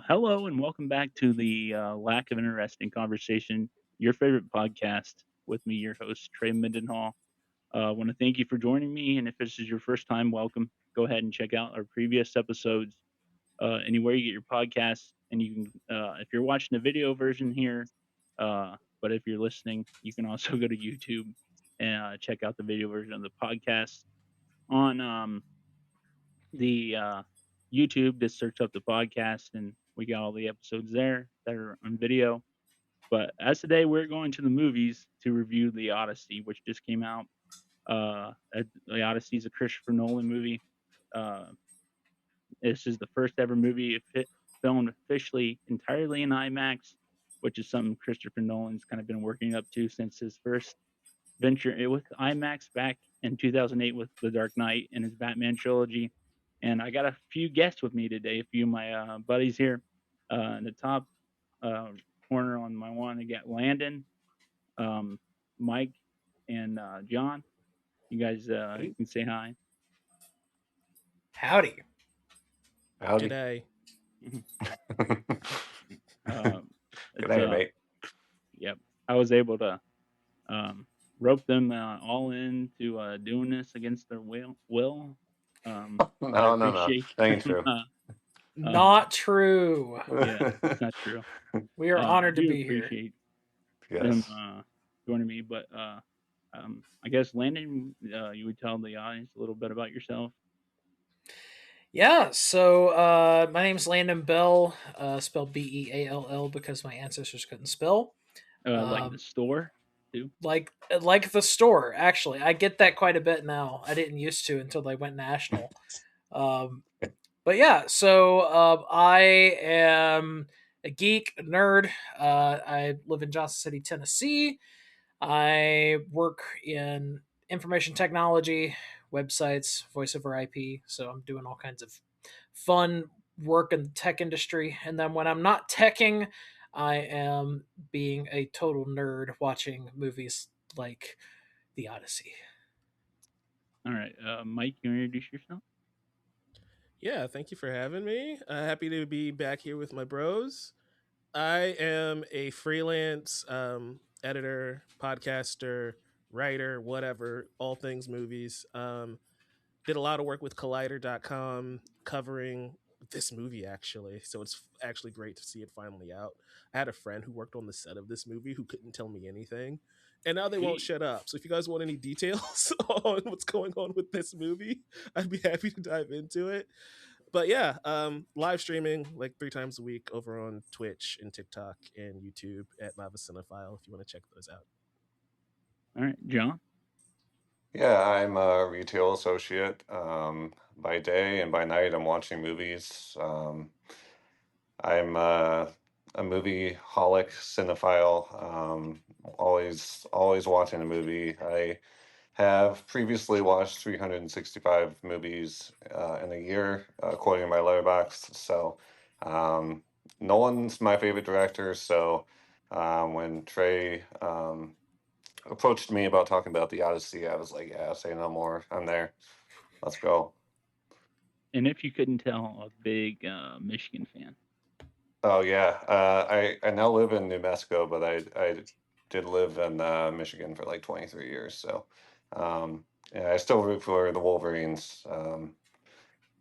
Hello and welcome back to the Lack of Interesting Conversation, your favorite podcast with me, your host, Trey Mindenhall. I want to thank you for joining me. And if this is your first time, welcome. Go ahead and check out our previous episodes anywhere you get your podcasts. And you can, if you're watching the video version here, but if you're listening, you can also go to YouTube and check out the video version of the podcast on the YouTube. Just search up the podcast, and we got all the episodes there that are on video. But as today, we're going to the movies to review the Odyssey, which just came out. The Odyssey is a Christopher Nolan movie. Uh, this is the first ever movie filmed officially entirely in IMAX, which is something Christopher Nolan's kind of been working up to since his first venture with IMAX back in 2008 with The Dark Knight and his Batman trilogy. And I got a few guests with me today, a few of my buddies here. In the top uh, corner on my one, I got Landon, um, Mike, and John. You guys Hey, can say hi. Howdy. howdy. G'day. um, Good it's day, mate. Yep. I was able to rope them all into doing this against their will. But I No. appreciate That ain't true. Not true. yeah, it's not true. We are I honored to do be here. appreciate them Yes. joining me, but I guess Landon, you would tell the audience a little bit about yourself. Yeah, so my name's Landon Beall, spelled Beall because my ancestors couldn't spell. Like the Um, store too. like the store, actually. I get that quite a bit now. I didn't used to until they went national. Um, but yeah, so I am a geek, a nerd. I live in Johnson City, Tennessee. I work in information technology, websites, voice over IP. So I'm doing all kinds of fun work in the tech industry. And then when I'm not teching, I am being a total nerd watching movies like The Odyssey. All right, Mike, you introduce yourself. Yeah, thank you for having me. Happy to be back here with my bros. I am a freelance editor, podcaster, writer, whatever, all things movies. Did a lot of work with Collider.com covering this movie, actually. So it's actually great to see it finally out. I had a friend who worked on the set of this movie who couldn't tell me anything. And now they won't Gee, shut up. So if you guys want any details on what's going on with this movie, I'd be happy to dive into it. But yeah, live streaming like 3 times a week over on Twitch and TikTok and YouTube at Lava Cinephile if you want to check those out. all right, John. Yeah, I'm a retail associate. By day and by night, I'm watching movies. I'm a movie holic cinephile. Always watching a movie. I have previously watched 365 movies in a year, according to my letterbox. So, um, Nolan's my favorite director. So, when Trey approached me about talking about the Odyssey, I was like, "Yeah, say no more. I'm there. Let's go." And if you couldn't tell, a big Michigan fan. Oh yeah, I now live in New Mexico, but I did live in Michigan for like 23 years. So, um, yeah, I still root for the Wolverines.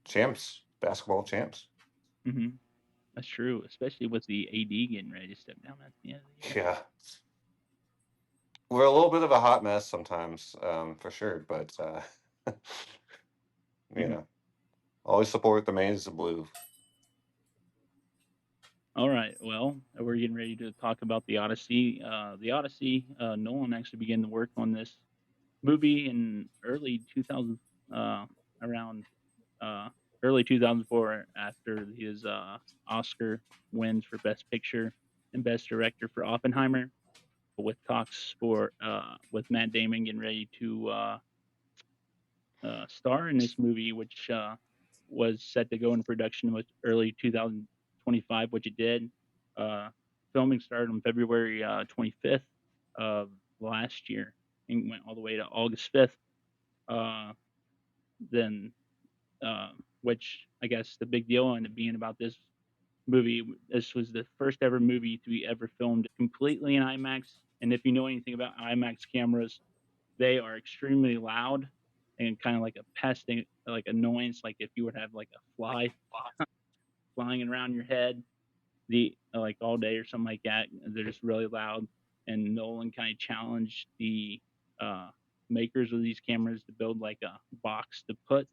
Champs, basketball champs. hmm That's true, especially with the AD getting ready to step down at the end of the year. Yeah, we're a little bit of a hot mess sometimes, for sure. But you hmm know, always support the maize of blue. All right, well, we're getting ready to talk about the Odyssey. Nolan actually began to work on this movie in early 2000, around uh, early 2004, after his Oscar wins for Best Picture and Best Director for Oppenheimer, with talks for with Matt Damon getting ready to star in this movie, which was set to go into production with early 2025, which it did. Uh, Filming started on February 25th of last year and went all the way to August 5th. Uh, then, which I guess the big deal ended up being about this movie. This was the first ever movie to be ever filmed completely in IMAX. And if you know anything about IMAX cameras, they are extremely loud and kind of like a pesting, like annoyance. Like if you would have like a fly flying around your head, the like all day or something like that. They're just really loud. And Nolan kind of challenged the uh, makers of these cameras to build like a box to put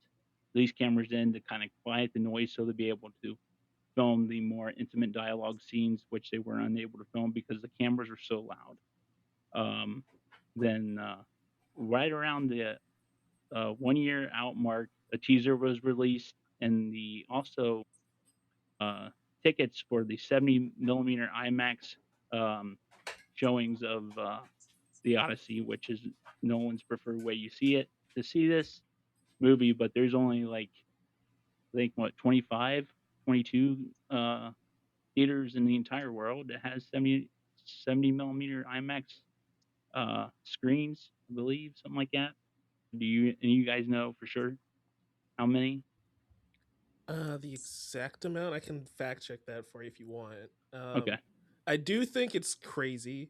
these cameras in to kind of quiet the noise so to be able to film the more intimate dialogue scenes, which they were unable to film because the cameras were so loud. Um, then right around the 1 year out mark, a teaser was released, and the also uh, tickets for the 70 millimeter IMAX um, showings of the Odyssey, which is Nolan's preferred way you see it to see this movie. But there's only like I think what 25, 22 theaters in the entire world that has 70 millimeter IMAX screens, I believe, something like that. Do you guys know for sure how many? The exact amount I can fact check that for you if you want. Okay, I do think it's crazy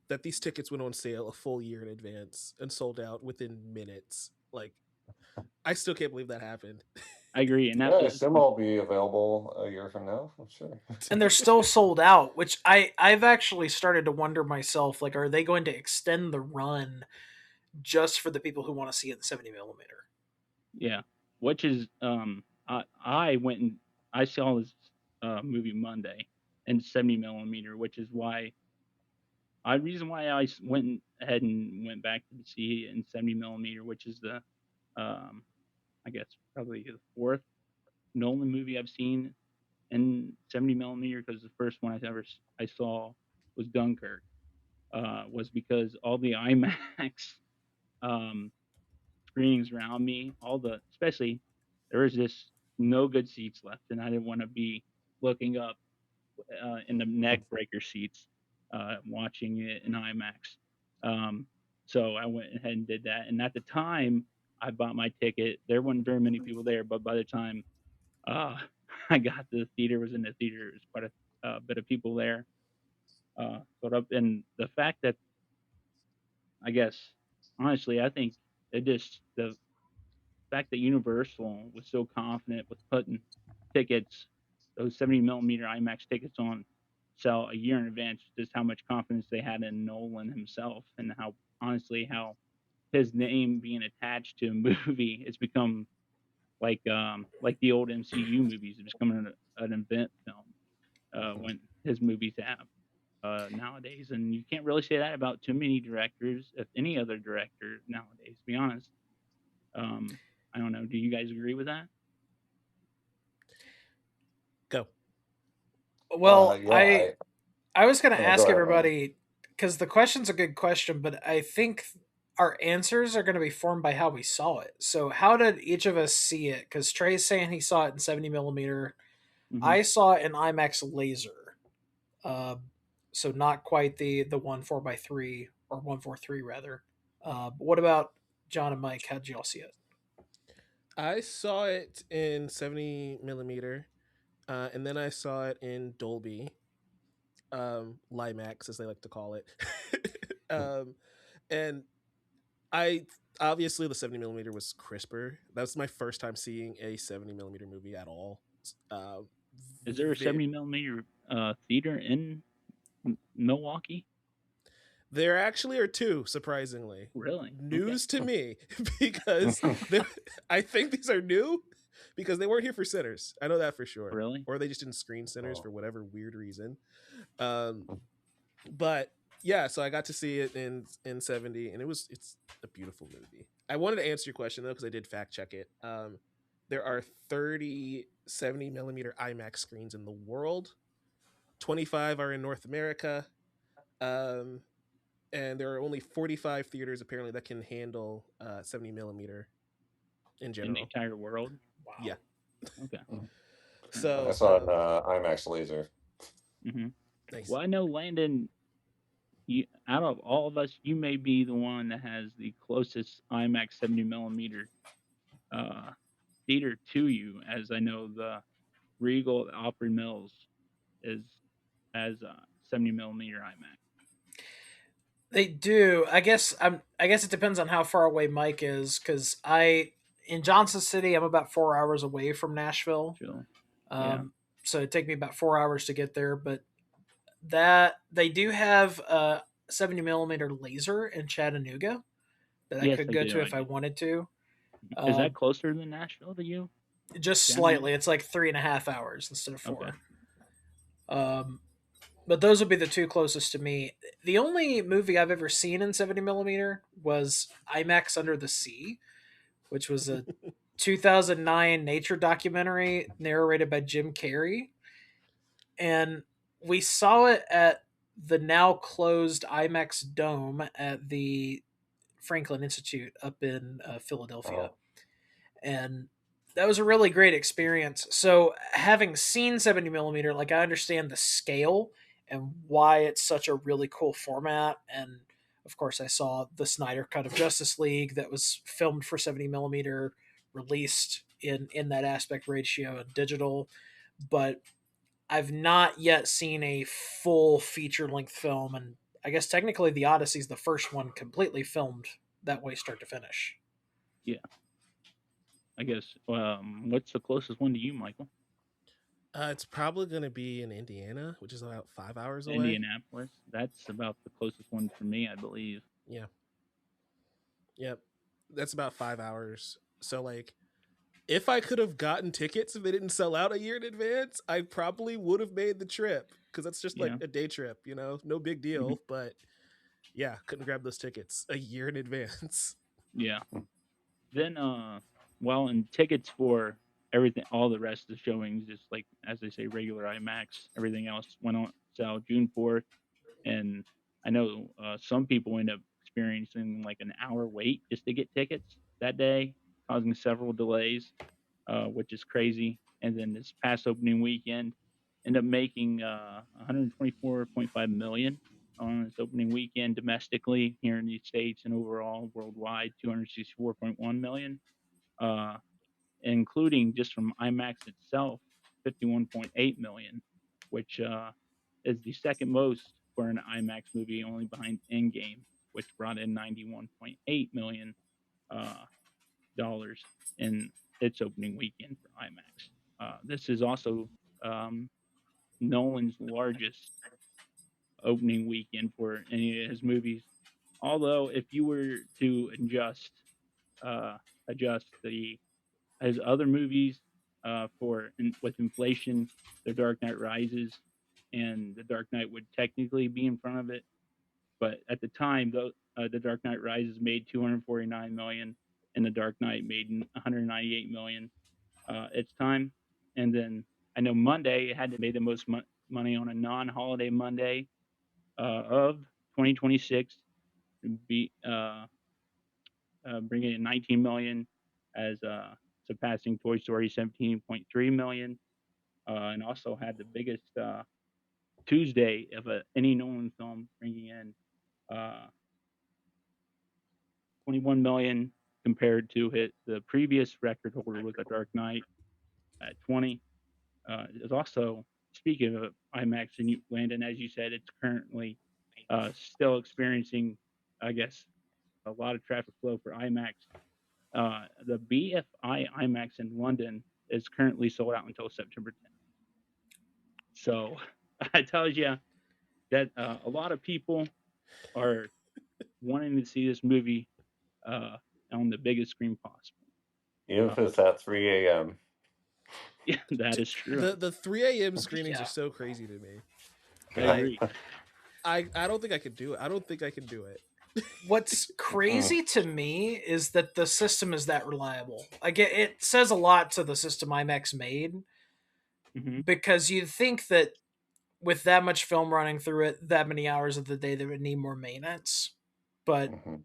that these tickets went on sale a full year in advance and sold out within minutes. Like, I still can't believe that happened. I agree, and Yeah, that I was assume I'll be available a year from now. I'm sure. And they're still sold out, which I've actually started to wonder myself, like, are they going to extend the run just for the people who want to see it in 70 millimeter? yeah, which is I went and I saw this movie Monday in 70 millimeter, which is why I reason why went ahead and went back to see it in 70 millimeter, which is the um I guess probably the fourth Nolan movie I've seen in 70 millimeter because the first one I saw was Dunkirk. Was because all the IMAX um, screenings around me, especially there was just no good seats left, and I didn't want to be looking up in the neck breaker seats watching it in IMAX. Um, so I went ahead and did that, and at the time I bought my ticket. There weren't very many people there, but by the time uh, I got to the theater, was in the theater, there was quite a bit of people there. But up and the fact that I guess honestly, I think the fact that Universal was so confident with putting tickets, those 70 millimeter IMAX tickets on sell a year in advance, just how much confidence they had in Nolan himself, and how honestly how his name being attached to a movie, it's become like the old MCU movies, it's becoming an event film when his movies have nowadays, and you can't really say that about too many directors, if any other director nowadays. To be honest, um, I don't know. Do you guys agree with that? Go. Well, Yeah, I was going to go ask ahead, Ryan. everybody, because the question's a good question, but I think our answers are going to be formed by how we saw it. So, how did each of us see it? Because Trey's saying he saw it in 70 millimeter. Hmm. I saw it in IMAX laser. Uh, so not quite the one 4x3 or 143 rather. But what about John and Mike? How'd y'all see it? I saw it in 70 millimeter, and then I saw it in Dolby, Limax as they like to call it. um, and I obviously the 70 millimeter was crisper. That was my first time seeing a 70 millimeter movie at all. Uh, Is there a vi- 70 millimeter theater in Milwaukee? there actually are two, surprisingly. Really? Okay. News to me because I think these are new because they weren't here for Sinners. I know that for sure. Really? Or they just didn't screen Sinners Oh. for whatever weird reason. Um, but yeah, so I got to see it in 70, and it's a beautiful movie. I wanted to answer your question though because I did fact check it. There are 30 70 millimeter IMAX screens in the world. 25 are in North America, um, and there are only 45 theaters apparently that can handle 70 millimeter in In the general. entire world? Yeah. Wow. Okay. I So saw it in IMAX laser. Hmm. nice. Well, I know Landon. Out of all of us, you may be the one that has the closest IMAX 70 millimeter uh, theater to you, as I know the Regal at Opry Mills. is as 70 millimeter IMAX. They do. I guess it depends on how far away Mike is, because I in Johnson City I'm about 4 hours away from Nashville. Chill. Yeah. Um, so it'd take me about 4 hours to get there. But that they do have a 70 millimeter laser in Chattanooga that I Yes, could I go do. to I if I do. wanted to. Is that Um, closer than Nashville to you? just Chattanooga? slightly. It's like 3.5 hours instead of Okay. 4. Um, but those would be the two closest to me. The only movie I've ever seen in 70 millimeter was IMAX Under the Sea, which was a 2009 nature documentary narrated by Jim Carrey. And we saw it at the now closed IMAX Dome at the Franklin Institute up in Philadelphia. Oh, And that was a really great experience. So, having seen 70 millimeter, like, I understand the scale and why it's such a really cool format. And of course, I saw the Snyder cut of Justice League that was filmed for 70 millimeter, released in that aspect ratio and digital. But I've not yet seen a full feature length film, and I guess technically the Odyssey is the first one completely filmed that way, start to finish. Yeah. I guess. What's the closest one to you, Michael? It's probably going to be in Indiana, which is about 5 hours away. Indianapolis. That's about the closest one for me, I believe. Yeah. Yep. That's about 5 hours. So, like, if I could have gotten tickets if they didn't sell out a year in advance, I probably would have made the trip because that's just like Yeah. a day trip, no big Hmm. deal. But yeah, couldn't grab those tickets a year in advance. Yeah. Then, well, and tickets for everything, all the rest of the showings, just like as they say, regular IMAX. Everything else went on sale June 4th, and I know some people end up experiencing like an hour wait just to get tickets that day, causing several delays, which is crazy. And then this past opening weekend, ended up making 124.5 million on its opening weekend domestically here in the states, and overall worldwide 264.1 million, uh, including just from IMAX itself 51.8 million, which is the second most for an IMAX movie, only behind Endgame, which brought in 91.8 million uh, dollars in its opening weekend for IMAX. This is also um, Nolan's largest opening weekend for any of his movies. Although, if you were to uh, adjust the his other movies with inflation, The Dark Knight Rises and The Dark Knight would technically be in front of it, but at the time, The Dark Knight Rises made 249 million, and The Dark Knight made 198 million its time. And then I know Monday had made the most money on a non-holiday Monday of 2026, be bringing in 19 million, as surpassing Toy Story 17.3 million, and also had the biggest Tuesday of any Nolan film, bringing in 21 million compared to the previous record holder with The Dark Knight at 20. It's also, speaking of IMAX, and Landon, as you said, it's currently still experiencing, I guess, a lot of traffic flow for IMAX. The BFI IMAX in London is currently sold out until September 10th. So I tells you that a lot of people are wanting to see this movie uh, on the biggest screen possible. even if it's at 3 a.m. Yeah, that is true. The 3 a.m. screenings are Yeah. so crazy to me. I I agree. I don't think I could do it. I don't think I can do it. What's Mm, crazy to me is that the system is that reliable. Like, it says a lot to the system IMAX made, Hmm. because you'd think that with that much film running through it, that many hours of the day, they would need more maintenance. But mhm.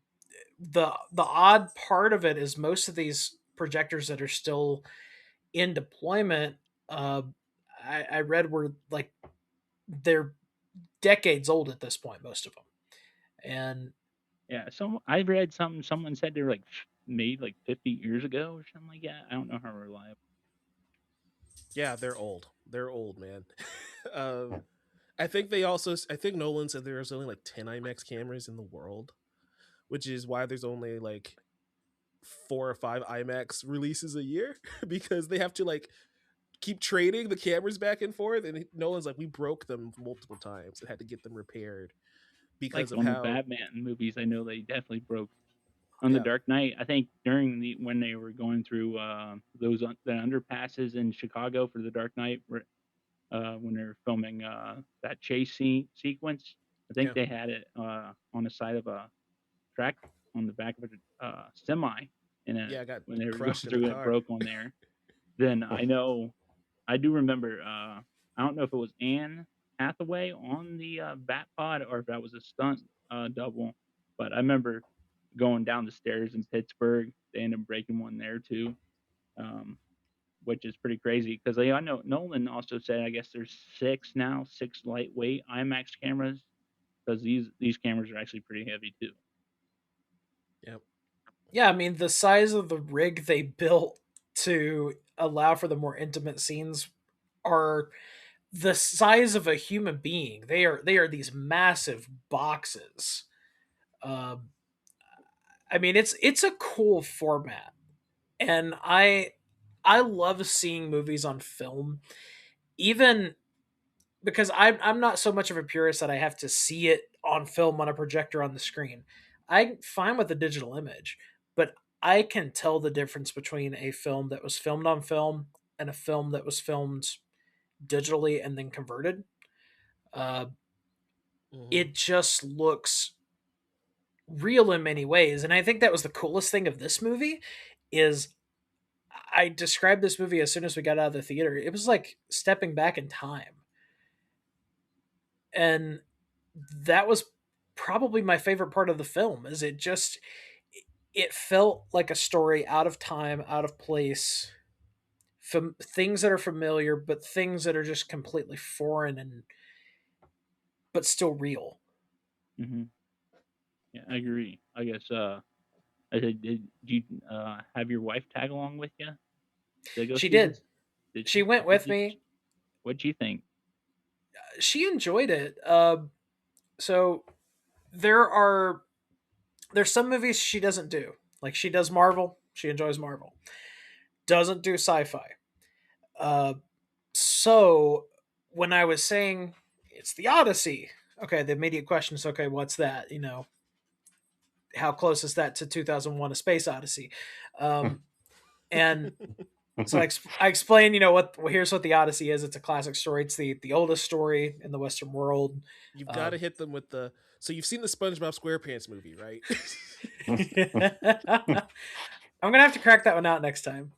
the odd part of it is most of these projectors that are still in deployment, uh, I read were like they're decades old at this point, most of them, and Yeah, so I read something. Someone said they were like made like 50 years ago or something like that. I don't know how reliable. Yeah, they're old. They're old, man. um, I think they also. I think Nolan said there's only like 10 IMAX cameras in the world, which is why there's only like 4 or 5 IMAX releases a year because they have to like keep trading the cameras back and forth. And Nolan's like, we broke them multiple times and had to get them repaired Like because of on the how. Batman movies, I know they definitely broke on the Yeah, Dark Knight. I think during the when they were going through the underpasses in Chicago for the Dark Knight, when they were filming that chase sequence, I think yeah, they had it on the side of a track on the back of a semi, and yeah. I got when they were going crushed in the through it, car. broke on there. Then I do remember. I don't know if it was Anne Hathaway on the Bat Pod or if that was a stunt double, but I remember going down the stairs in Pittsburgh. They ended up breaking one there too, um, which is pretty crazy because I know Nolan also said I guess there's six lightweight IMAX cameras because these cameras are actually pretty heavy too. Yep. Yeah, I mean the size of the rig they built to allow for the more intimate scenes are the size of a human being. They are these massive boxes. Um, I mean it's a cool format, and I love seeing movies on film, even because I'm not so much of a purist that I have to see it on film on a projector on the screen. I'm fine with the digital image, but I can tell the difference between a film that was filmed on film and a film that was filmed digitally and then converted. Uh, Hmm. it just looks real in many ways, and I think that was the coolest thing of this movie. Is I described this movie as soon as we got out of the theater. It was like stepping back in time, and that was probably my favorite part of the film. Is it felt like a story out of time, out of place, things that are familiar, but things that are just completely foreign and but still real. Hmm. Yeah, I agree. I guess I said, did you have your wife tag along with you to go She see did. this? Did She she? went with me. What'd you think? She enjoyed it. So there are there's some movies she doesn't do. Like she does Marvel. She enjoys Marvel. Doesn't do sci-fi. Uh, so when I was saying it's the Odyssey, okay, the immediate question is, okay, what's that? How close is that to 2001: A Space Odyssey? Um, and so I explain, here's what the Odyssey is. It's a classic story. It's the oldest story in the Western world. You've got to Um, hit them with the. So you've seen the SpongeBob SquarePants movie, right? I'm gonna have to crack that one out next time.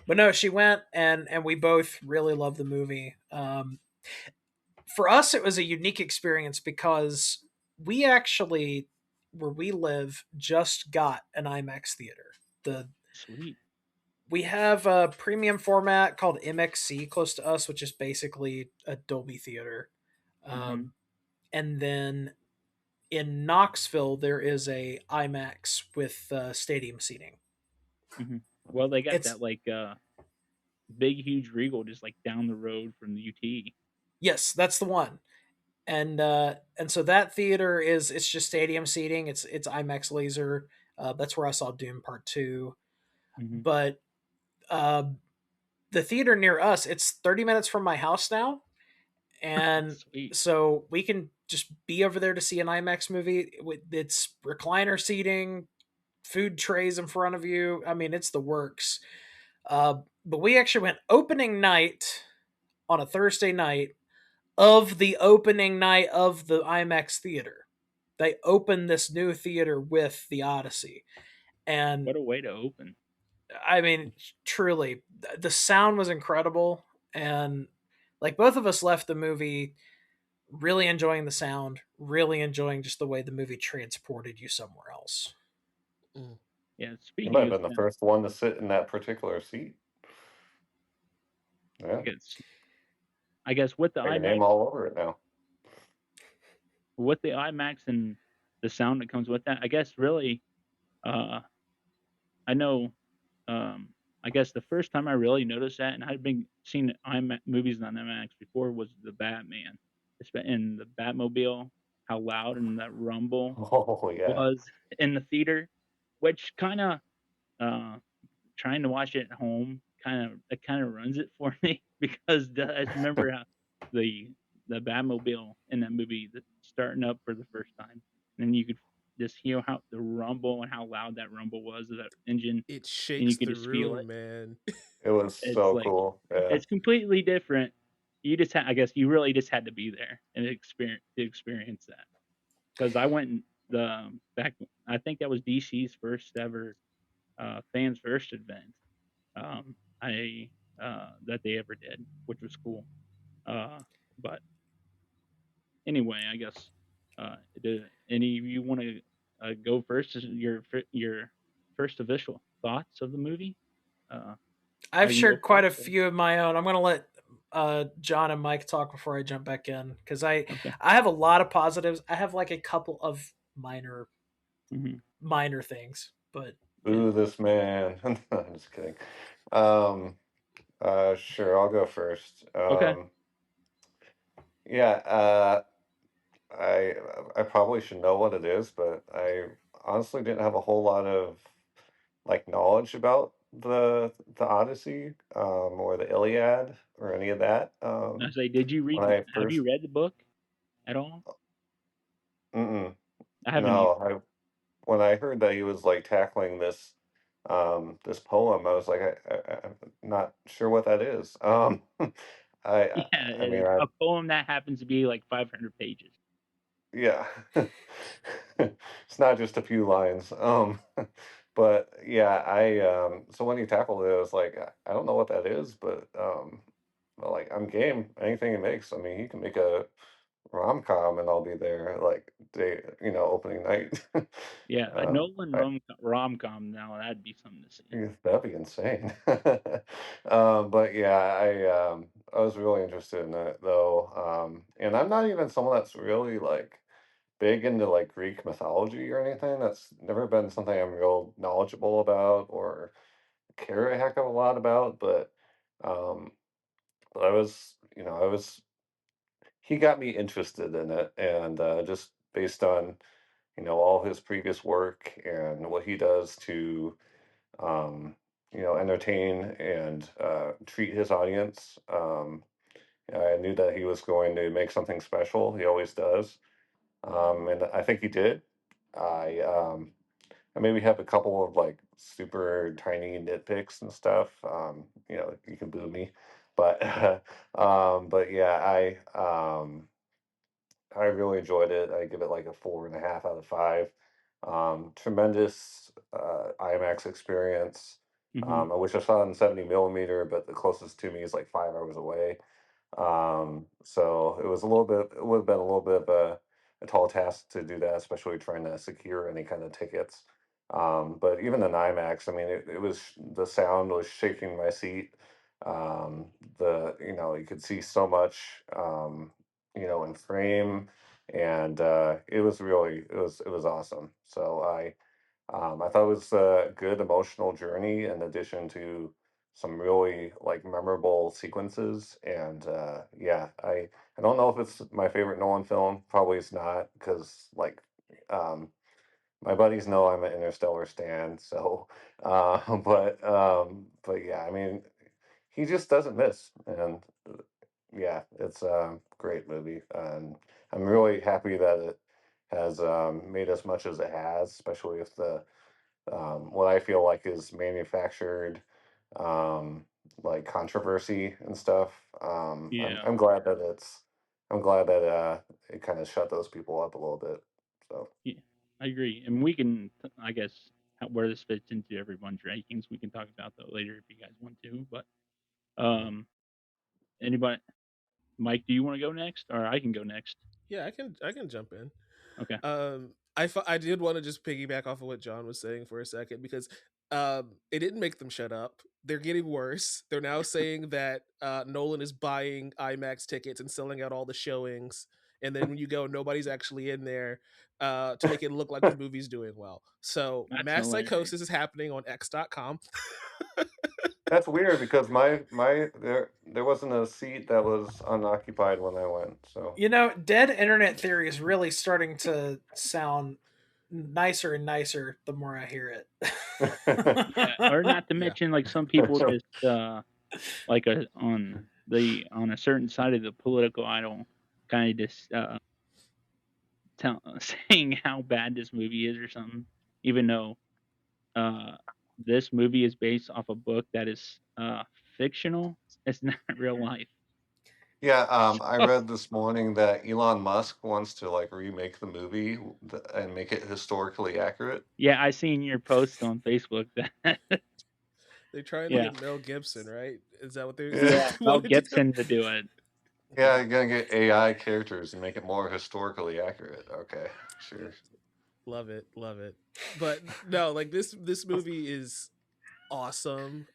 But no, she went, and we both really loved the movie. For us, it was a unique experience because we actually, where we live, just got an IMAX theater. The Sweet. We have a premium format called MXC close to us, which is basically a Dolby theater. Hmm. Um, and then in Knoxville, there is a IMAX with stadium seating. Hmm. Well, they got It's that like big, huge Regal just like down the road from the UT. Yes, that's the one. And so that theater it's just stadium seating. It's IMAX laser. That's where I saw Doom Part Two. Hmm. But uh, the theater near us, it's 30 minutes from my house now, and Sweet. so we can just be over there to see an IMAX movie. It's recliner seating, food trays in front of you. I mean, it's the works. But we actually went opening night on a Thursday night of the opening night of the IMAX theater. They opened this new theater with the Odyssey. And What a way to open. I mean, truly, the sound was incredible. And like both of us left the movie really enjoying the sound, really enjoying just the way the movie transported you somewhere else. Mm. Yeah. You might Speaking have of been the sound, first one to sit in that particular seat. I Yeah, guess I guess with the got your IMAX, name all over it now. and the sound that comes with that, I guess really, uh, I know. I guess the first time I really noticed that, and I'd been seeing movies on IMAX before, was the Batman. In the Batmobile, how loud and that rumble Oh yeah. was in the theater, which kind of uh, trying to watch it at home kind of ruins it for me because I remember how the the Batmobile in that movie starting up for the first time, and then you could just hear how the rumble and how loud that rumble was of that engine, It and you shakes could the just feel it. room, man. It was It's so like cool. Yeah. it's completely different. I guess you really just had to be there and experience that. Because I went back. I think that was DC's first ever fans first event. I that they ever did, which was cool. Uh, but anyway, I guess do any of you want to go first? Is your first official thoughts of the movie? Uh, I've I can go shared quite first. a few of my own. I'm gonna let John and Mike talk before I jump back in because Okay. I have a lot of positives. I have like a couple of Hmm. minor things, but Yeah. Ooh, this man. I'm just kidding. Um, sure, I'll go first. Okay. Yeah, I I probably should know what it is, but I honestly didn't have a whole lot of like knowledge about the Odyssey, or the Iliad or any of that. I say, did you When read? I Have first, you read the book at all? mm-mm, I haven't no, either. I when I heard that he was like tackling this poem, I was like, I'm not sure what that is. Yeah, I mean, I a poem that happens to be like 500 pages. yeah, it's not just a few lines. But yeah, so when he tackled it, I was like, I don't know what that is, but like I'm game. Anything he makes. I mean, he can make a rom-com and I'll be there like opening night. Yeah, a um, Nolan I, rom-com now, that'd be something to see. yeah, that'd be insane. But yeah, I was really interested in it though. And I'm not even someone that's really like big into like Greek mythology or anything. That's never been something I'm real knowledgeable about or care a heck of a lot about. Um, but I was he got me interested in it, and just based on all his previous work and what he does to um, entertain and treat his audience. I knew that he was going to make something special. He always does, and I think he did. I I maybe have a couple of like super tiny nitpicks and stuff. You can boo me, but but yeah, I really enjoyed it. I give it like a 4.5 out of 5. Tremendous IMAX experience. Mhm. I wish I saw it in 70 millimeter, but the closest to me is like 5 hours away. So it would have been a little bit of a tall task to do that, especially trying to secure any kind of tickets. But even in IMAX, I mean, the sound was shaking my seat. You could see so much, in frame, and it was awesome. So I thought it was a good emotional journey in addition to some really like memorable sequences. And yeah, I don't know if it's my favorite Nolan film. Probably it's not because like um, my buddies know I'm an Interstellar stan. So, but yeah, I mean, he just doesn't miss. And yeah, it's a great movie, and I'm really happy that it has made as much as it has, especially with the what I feel like is manufactured um, like controversy and stuff. Yeah. I'm glad that it kind of shut those people up a little bit. So Yeah, I agree, and we can, I guess, where this fits into everyone's rankings, we can talk about that later if you guys want to, but, um, anybody Mike, do you wanna go next, or I can go next? Yeah, I can jump in. Okay. I did want to just piggyback off of what John was saying for a second because it didn't make them shut up. They're getting worse. They're now saying that Nolan is buying IMAX tickets and selling out all the showings, and then when you go, nobody's actually in there. to make it look like the movie's doing well. So That's mass hilarious. psychosis is happening on X.com. That's weird because my there wasn't a seat that was unoccupied when I went. So Dead internet theory is really starting to sound nicer and nicer the more I hear Yeah, or it. not to mention, like, some people just like on a certain side of the political aisle, kind of just saying how bad this movie is or something, even though uh, this movie is based off a book that is fictional. It's not real life. yeah, I Oh, read this morning that Elon Musk wants to like remake the movie and make it historically accurate. yeah, I seen your post on Facebook. That They're trying to yeah, get Mel Gibson, right? Is that what is that Yeah, what yeah, they Mel wanted to do? Gibson to do it. yeah, you're gonna get AI characters and make it more historically accurate. Okay, sure. Love it, love it. But no, like this movie is awesome.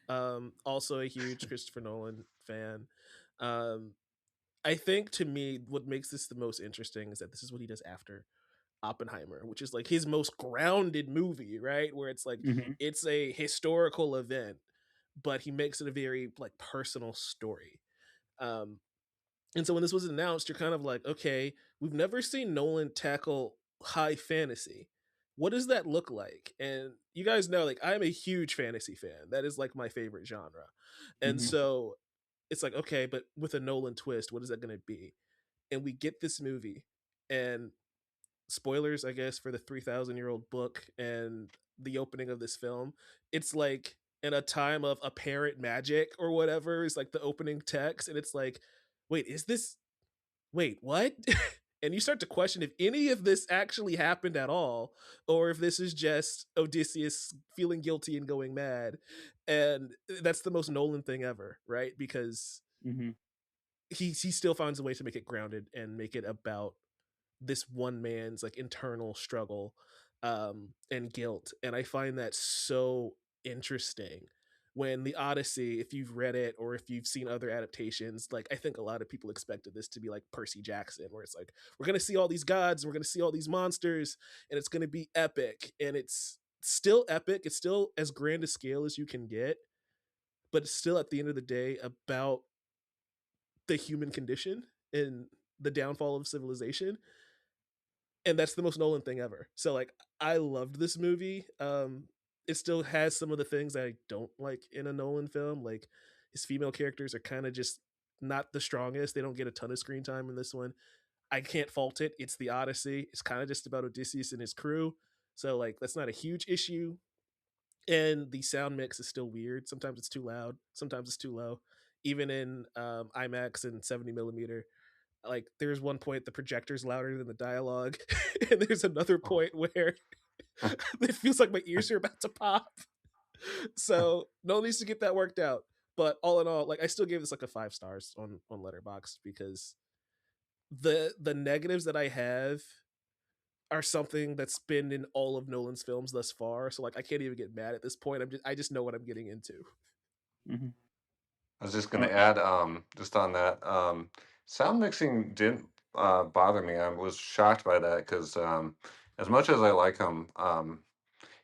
Also a huge Christopher Nolan fan. Um, I think to me, what makes this the most interesting is that this is what he does after Oppenheimer, which is like his most grounded movie, right? Where it's like Hmm. it's a historical event, but he makes it a very like personal story. Um, and so when this was announced, you're kind of like, okay, we've never seen Nolan tackle high fantasy. What does that look like? And you guys know, like, I'm a huge fantasy fan. That is like my favorite genre. And Hmm. so it's like, okay, but with a Nolan twist, what is that going to be? And we get this movie, and spoilers, I guess, for the 3,000-year-old book and the opening of this film. It's like in a time of apparent magic or whatever is like the opening text, and it's like, wait, is this? Wait, what? And you start to question if any of this actually happened at all, or if this is just Odysseus feeling guilty and going mad. And that's the most Nolan thing ever, right? Because Hmm. he still finds a way to make it grounded and make it about this one man's like internal struggle and guilt, and I find that so interesting. When the Odyssey, if you've read it or if you've seen other adaptations, like I think a lot of people expected this to be like Percy Jackson, where it's like we're gonna see all these gods and we're gonna see all these monsters and it's gonna be epic, and it's still epic, it's still as grand a scale as you can get, but it's still at the end of the day about the human condition and the downfall of civilization. And that's the most Nolan thing ever. So like I loved this movie. It still has some of the things that I don't like in a Nolan film. Like his female characters are kind of just not the strongest. They don't get a ton of screen time in this one. I can't fault it. It's the Odyssey. It's kind of just about Odysseus and his crew. So like that's not a huge issue. And the sound mix is still weird. Sometimes it's too loud. Sometimes it's too low. Even in IMAX and 70 millimeter, like there's one point the projector's louder than the dialogue, and there's another Oh. point where it feels like my ears are about to pop. So no needs to get that worked out. But all in all, like I still gave this like a 5 stars on Letterbox, because the negatives that I have are something that's been in all of Nolan's films thus far. So like I can't even get mad at this point. I just know what I'm getting into. Hmm. I was just gonna add, just on that, sound mixing didn't bother me. I was shocked by that because as much as I like him,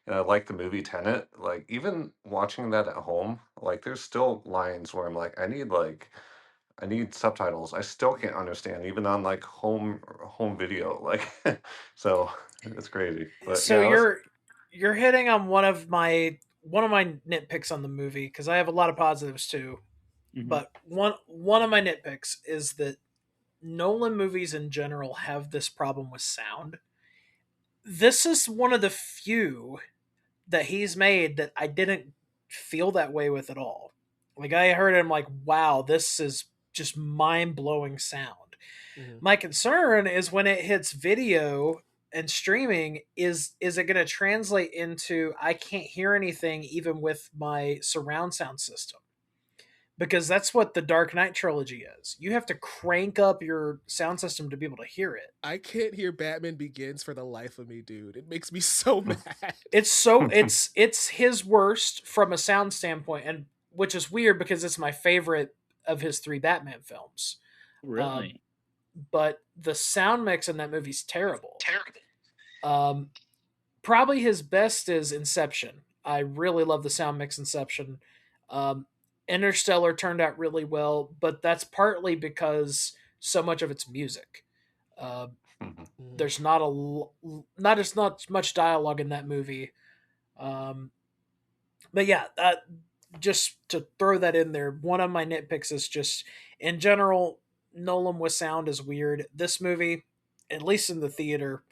and I like the movie Tenet, like even watching that at home, like there's still lines where I'm like, I need subtitles. I still can't understand, even on like home video. Like, so it's crazy. But So yeah, let's. you're hitting on one of my nitpicks on the movie, because I have a lot of positives too. Hmm. But one of my nitpicks is that Nolan movies in general have this problem with sound. This is one of the few that he's made that I didn't feel that way with at all. Like I heard him like, wow, this is just mind blowing sound. Mm-hmm. My concern is when it hits video and streaming, is it going to translate into I can't hear anything even with my surround sound system? Because that's what the Dark Knight trilogy is. You have to crank up your sound system to be able to hear it. I can't hear Batman Begins for the life of me, dude. It makes me so mad. It's his worst from a sound standpoint, and which is weird because it's my favorite of his three Batman films. Um, Really? but the sound mix in that movie's terrible. Um, Probably his best is Inception. I really love the sound mix Inception. Um, Interstellar turned out really well, but that's partly because so much of it's music. Uh, Mhm. Mhm. there's not not as not much dialogue in that movie. Um, but yeah, just to throw that in there, one of my nitpicks is just in general, Nolan with sound is weird. This movie, at least in the theater,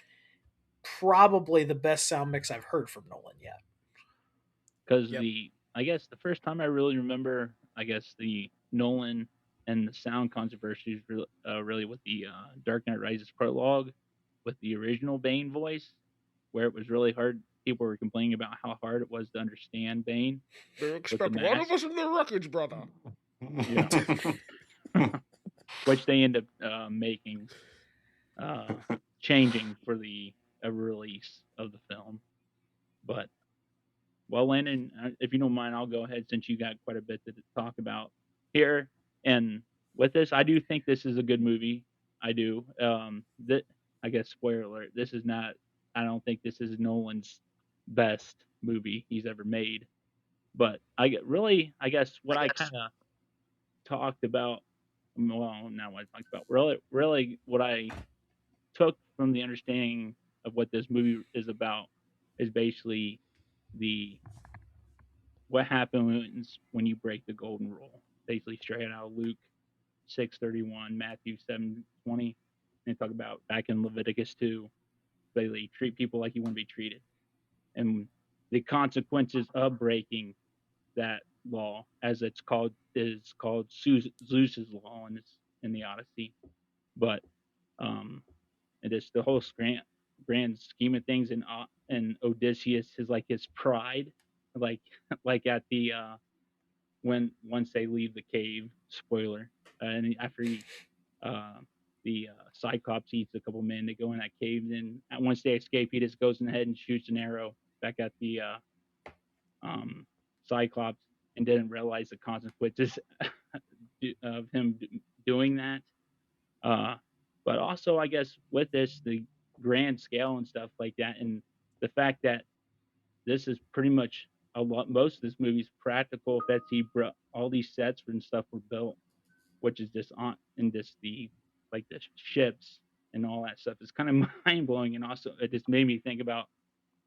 probably the best sound mix I've heard from Nolan yet. because Yep. I guess the first time I really remember, I guess the Nolan and the sound controversy is really with the Dark Knight Rises prologue with the original Bane voice, where it was really hard. People were complaining about how hard it was to understand Bane They with the expect one of mask. us in their records, brother. Yeah, which they end up making uh, changing for the release of the film. But well, Landon, if you don't mind, I'll go ahead since you got quite a bit to talk about here. And with this, I do think this is a good movie. I do. That I guess spoiler alert. This is not. I don't think this is Nolan's best movie he's ever made. But I get really. I guess what I kind of talked about. Well, not what I talked about. Really, what I took from the understanding of what this movie is about is basically the what happens when you break the golden rule. Basically, straight out of Luke 6:31, Matthew 7:20, and talk about back in Leviticus 2. Basically, treat people like you want to be treated, and the consequences of breaking that law, as it's called, is called Zeus's law in the Odyssey. But um, it is the whole grand scheme of things, and Odysseus is like his pride, like like at the when once they leave the cave. Spoiler. And after uh, the Cyclops eats a couple men, they go in that cave. Then once they escape, he just goes ahead and shoots an arrow back at the um, Cyclops, and didn't realize the consequences of him doing that. Uh, but also, I guess with this, the grand scale and stuff like that, and the fact that this is pretty much a lot. Most of this movie's practical effects. He brought all these sets and stuff were built, which is just on and just the like the ships and all that stuff. It's kind of mind blowing, and also it just made me think about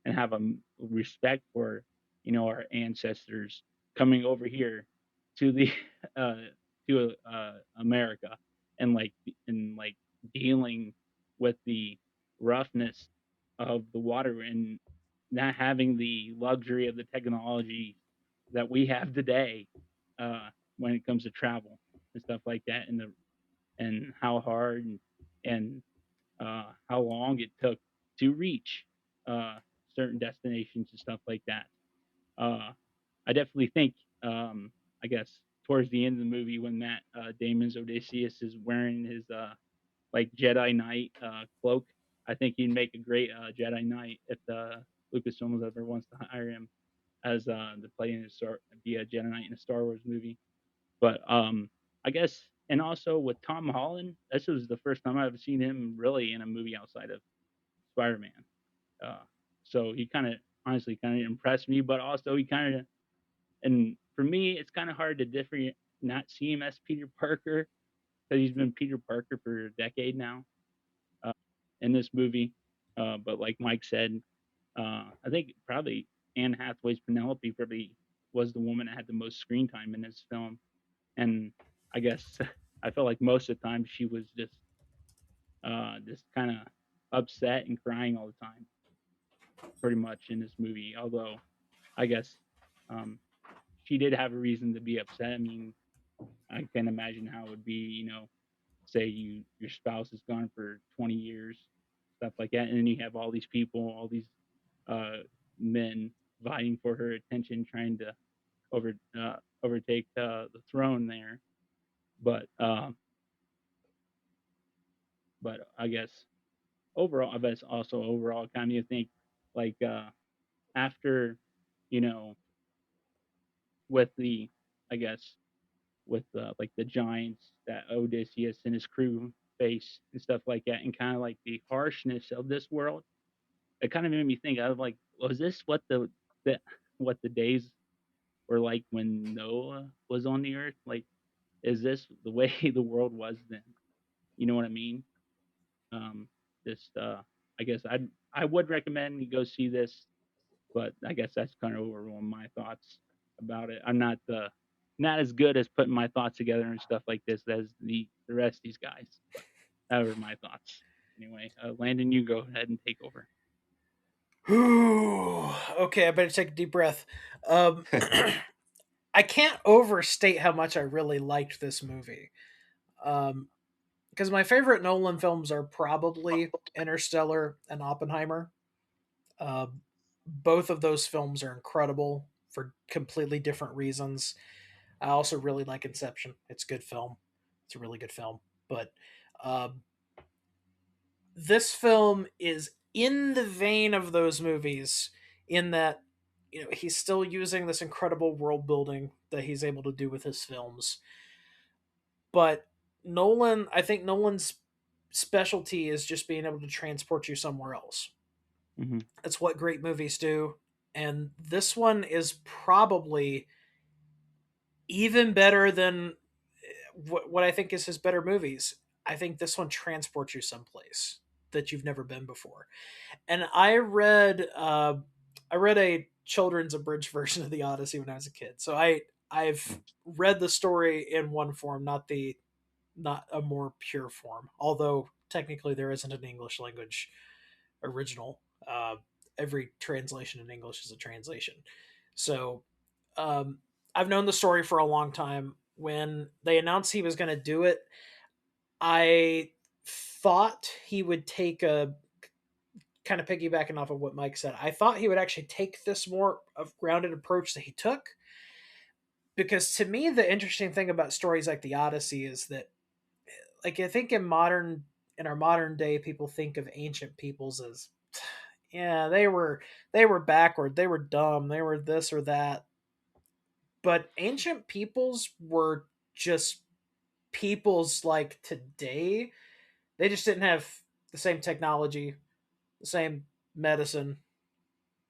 and have a respect for our ancestors coming over here to the uh, to America and like dealing with the roughness of the water and not having the luxury of the technology that we have today uh, when it comes to travel and stuff like that and how hard and how long it took to reach uh, certain destinations and stuff like that. Uh, I definitely think, I guess, towards the end of the movie when Matt Damon's Odysseus is wearing his like Jedi Knight cloak, I think he'd make a great Jedi Knight if Lucasfilms ever wants to hire him as to play in be a Jedi Knight in a Star Wars movie. But I guess, and also with Tom Holland, this was the first time I've seen him really in a movie outside of Spider-Man. Uh, so he kind of honestly kind of impressed me, but also he kind of, and for me, it's kind of hard to not see him as Peter Parker because he's been Peter Parker for a decade now in this movie. But like Mike said, I think probably Anne Hathaway's Penelope probably was the woman that had the most screen time in this film, and I guess I felt like most of the time she was just kind of upset and crying all the time, pretty much in this movie. Although I guess um, she did have a reason to be upset. I mean, I can imagine how it would be, say your spouse is gone for 20 years, stuff like that, and then you have all these people, all these uh, men vying for her attention, trying to over overtake the throne there. But but I guess overall, I guess also overall, kind of think like after you know with the I guess with like the giants that Odysseus and his crew face and stuff like that, and kind of like the harshness of this world. it kind of made me think. I was like, was this the what the days were like when Noah was on the earth? Like, is this the way the world was then? You know what I mean? Um, just I guess I would recommend you go see this, but I guess that's kind of overruling my thoughts about it. I'm not as good as putting my thoughts together and stuff like this as the rest of these guys. But that were my thoughts. Anyway, Landon, you go ahead and take over. Ooh, okay, I better take a deep breath. Um, I can't overstate how much I really liked this movie. Because my favorite Nolan films are probably Interstellar and Oppenheimer. Um, both of those films are incredible for completely different reasons. I also really like Inception. It's a good film. It's a really good film. But um, this film is in the vein of those movies in that he's still using this incredible world building that he's able to do with his films. But I think Nolan's specialty is just being able to transport you somewhere else. Hmm. That's what great movies do. And this one is probably even better than what I think is his better movies. I think this one transports you someplace that you've never been before. And I read a children's abridged version of the Odyssey when I was a kid. So I've read the story in one form, not a more pure form. Although technically there isn't an English language original. Every translation in English is a translation. So um, I've known the story for a long time. When they announced he was going to do it, I thought he would take a kind of piggybacking off of what Mike said. I thought he would actually take this more of grounded approach that he took, because to me the interesting thing about stories like the Odyssey is that, like, I think in our modern day, people think of ancient peoples as, yeah, they were backward, they were dumb, they were this or that. But ancient peoples were just peoples like today. They just didn't have the same technology, the same medicine,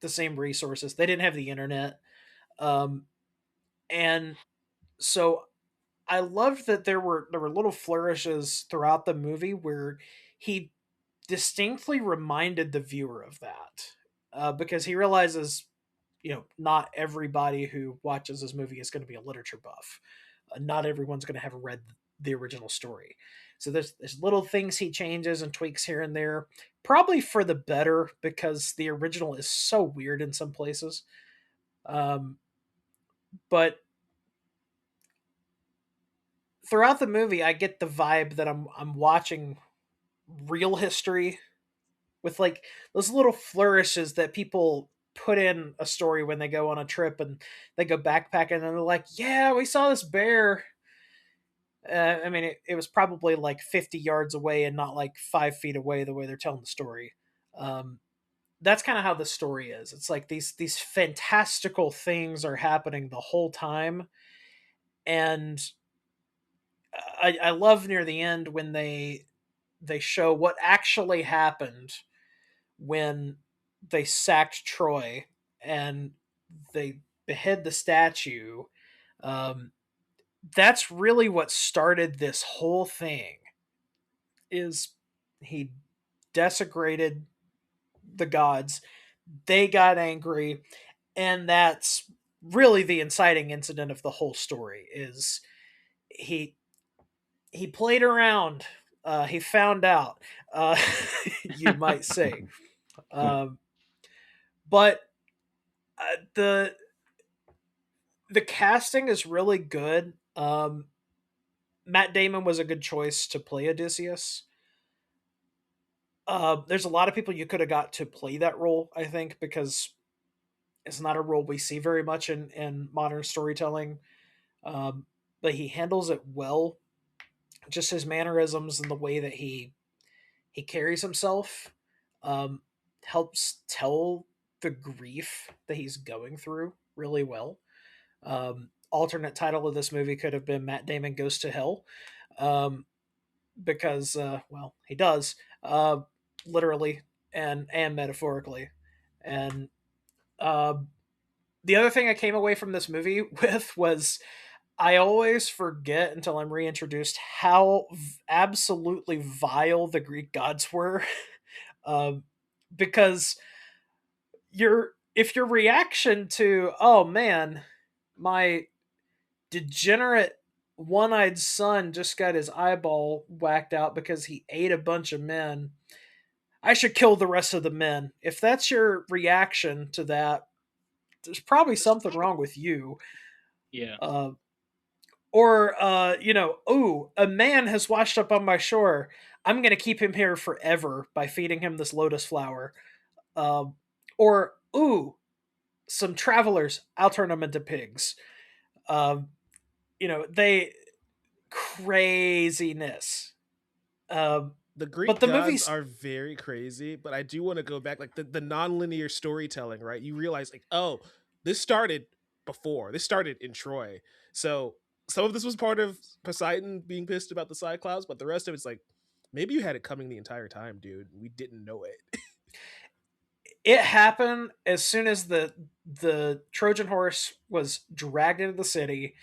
the same resources. They didn't have the internet. Um, and so I loved that there were little flourishes throughout the movie where he distinctly reminded the viewer of that, because he realizes, not everybody who watches this movie is going to be a literature buff. Not everyone's going to have read the original story. So there's little things he changes and tweaks here and there, probably for the better, because the original is so weird in some places. Um, but throughout the movie, I get the vibe that I'm watching real history, with like those little flourishes that people put in a story when they go on a trip and they go backpacking and they're like, yeah, we saw this bear. I mean, it was probably like 50 yards away and not like 5 feet away the way they're telling the story. Um, that's kind of how the story is. It's like these fantastical things are happening the whole time, and I love near the end when they show what actually happened when they sacked Troy and they behead the statue. Um, that's really what started this whole thing. Is he desecrated the gods? They got angry, and that's really the inciting incident of the whole story. Is he he played around? He found out, uh, you might say. Um, but the casting is really good. Matt Damon was a good choice to play Odysseus. There's a lot of people you could have got to play that role, I think, because it's not a role we see very much in modern storytelling. Um, but he handles it well. Just his mannerisms and the way that he carries himself um, helps tell the grief that he's going through really well. Alternate title of this movie could have been Matt Damon Goes to Hell, um, because well, he does, literally, and metaphorically. And uh, the other thing I came away from this movie with was I always forget until I'm reintroduced how absolutely vile the Greek gods were. um, because your reaction to, oh man, my degenerate one-eyed son just got his eyeball whacked out because he ate a bunch of men, I should kill the rest of the men. If that's your reaction to that, there's probably something wrong with you. Yeah. uh, or ooh, a man has washed up on my shore, I'm going to keep him here forever by feeding him this lotus flower. uh, or ooh, some travelers, I'll turn them into pigs. um, they craziness. um, The but Greek the gods movie's are very crazy, but I do want to go back, like the non-linear storytelling, right? You realize, like, oh, this started before. This started in Troy. So some of this was part of Poseidon being pissed about the Cyclops, but the rest of it's like, maybe you had it coming the entire time, dude. We didn't know it. it happened as soon as the Trojan horse was dragged into the city,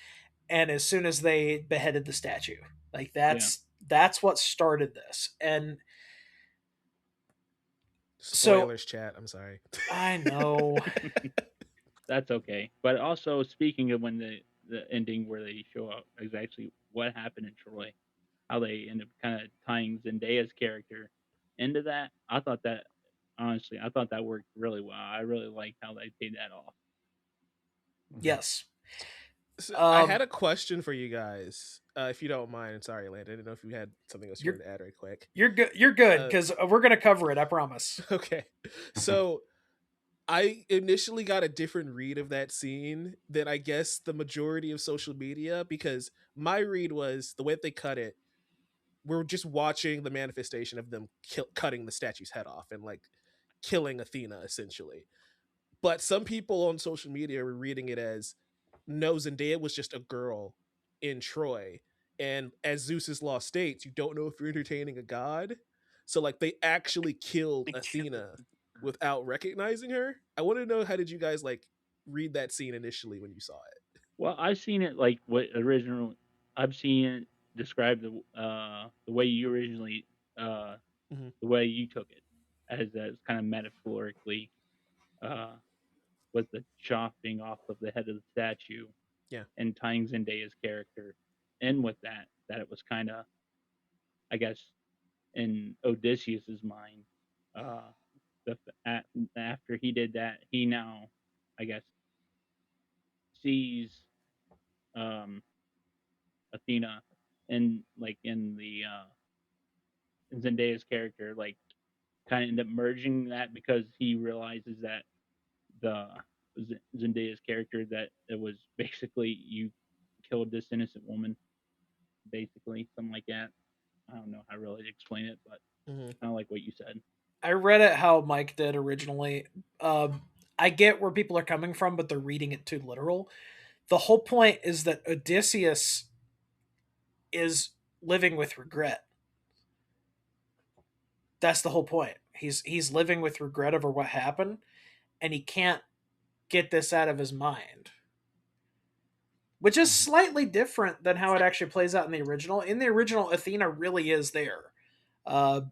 and as soon as they beheaded the statue. Like Yeah. that's what started this. And so Spoilers, chat. I'm sorry. I know. That's okay. But also, speaking of when the ending where they show up exactly what happened in Troy, how they end up kind of tying Zendaya's character into that, I thought that honestly, I thought that worked really well. I really liked how they paid that off. Mhm. Yes. So I had um a question for you guys, if you don't mind. Sorry, Landon. I didn't know if you had something else you you're wanted to add right quick. you're good Uh, because we're gonna cover it, I promise. okay. So I initially got a different read of that scene than I guess the majority of social media, because my read was the way that they cut it. We're just watching the manifestation of them cutting the statue's head off and like killing Athena essentially. But some people on social media were reading it as, no, Zendaya was just a girl in Troy. And as Zeus's law states, you don't know if you're entertaining a god. So like they actually killed Athena without recognizing her. I want to know, how did you guys like read that scene initially when you saw it? Well, I've seen it like what original. I've seen it described the way you originally uh Hmm. the way you took it as kind of metaphorically uh with the chopping off of the head of the statue Yeah. and tying Zendaya's character in with that it was kind of, I guess, in Odysseus's mind. Uh, the after he did that, he now, I guess, sees um, Athena in like in the Zendaya's character, like kind of end up merging that because he realizes that the Zendaya's character, that it was basically you killed this innocent woman, basically something like that. I don't know how really to explain it, but Hmm. kind of like what you said. I read it how Mike did originally. I get where people are coming from, but they're reading it too literal. The whole point is that Odysseus is living with regret. That's the whole point. He's living with regret over what happened, and he can't get this out of his mind, which is Mhm. slightly different than how it actually plays out in the original. In the original, Athena really is there. Uh,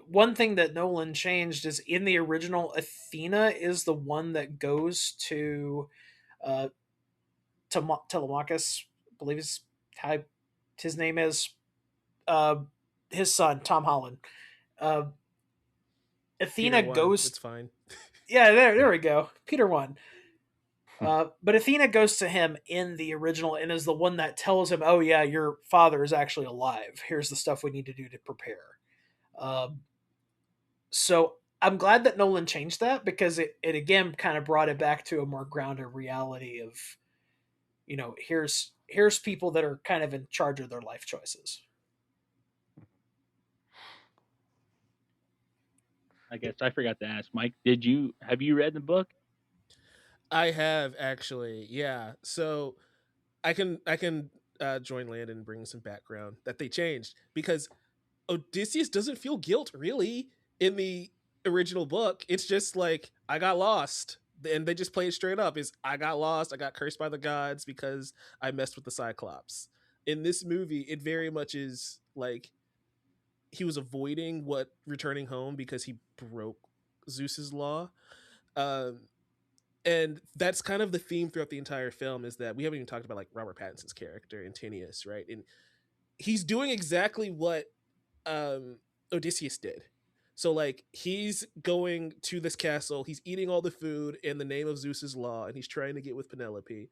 one thing that Nolan changed is in the original, Athena is the one that goes to uh, Telemachus, I believe how his name is, uh, his son, Tom Holland. Uh, Peter Athena won. goes, It's fine. yeah, there we go. Peter won. But Athena goes to him in the original and is the one that tells him, "Oh yeah, your father is actually alive. Here's the stuff we need to do to prepare." Um, so I'm glad that Nolan changed that because it again kind of brought it back to a more grounded reality of, here's people that are kind of in charge of their life choices. I guess I forgot to ask Mike. Did you have you read the book? I have actually, yeah. So I can join Landon and bring some background that they changed, because Odysseus doesn't feel guilt really in the original book, it's just like I got lost. And they just play it straight up is I got lost, I got cursed by the gods because I messed with the Cyclops. In this movie, it very much is like he was avoiding what returning home because he broke Zeus's law. Um, and that's kind of the theme throughout the entire film is that we haven't even talked about like Robert Pattinson's character Antinius, right? And he's doing exactly what um Odysseus did. So like he's going to this castle, he's eating all the food in the name of Zeus's law, and he's trying to get with Penelope,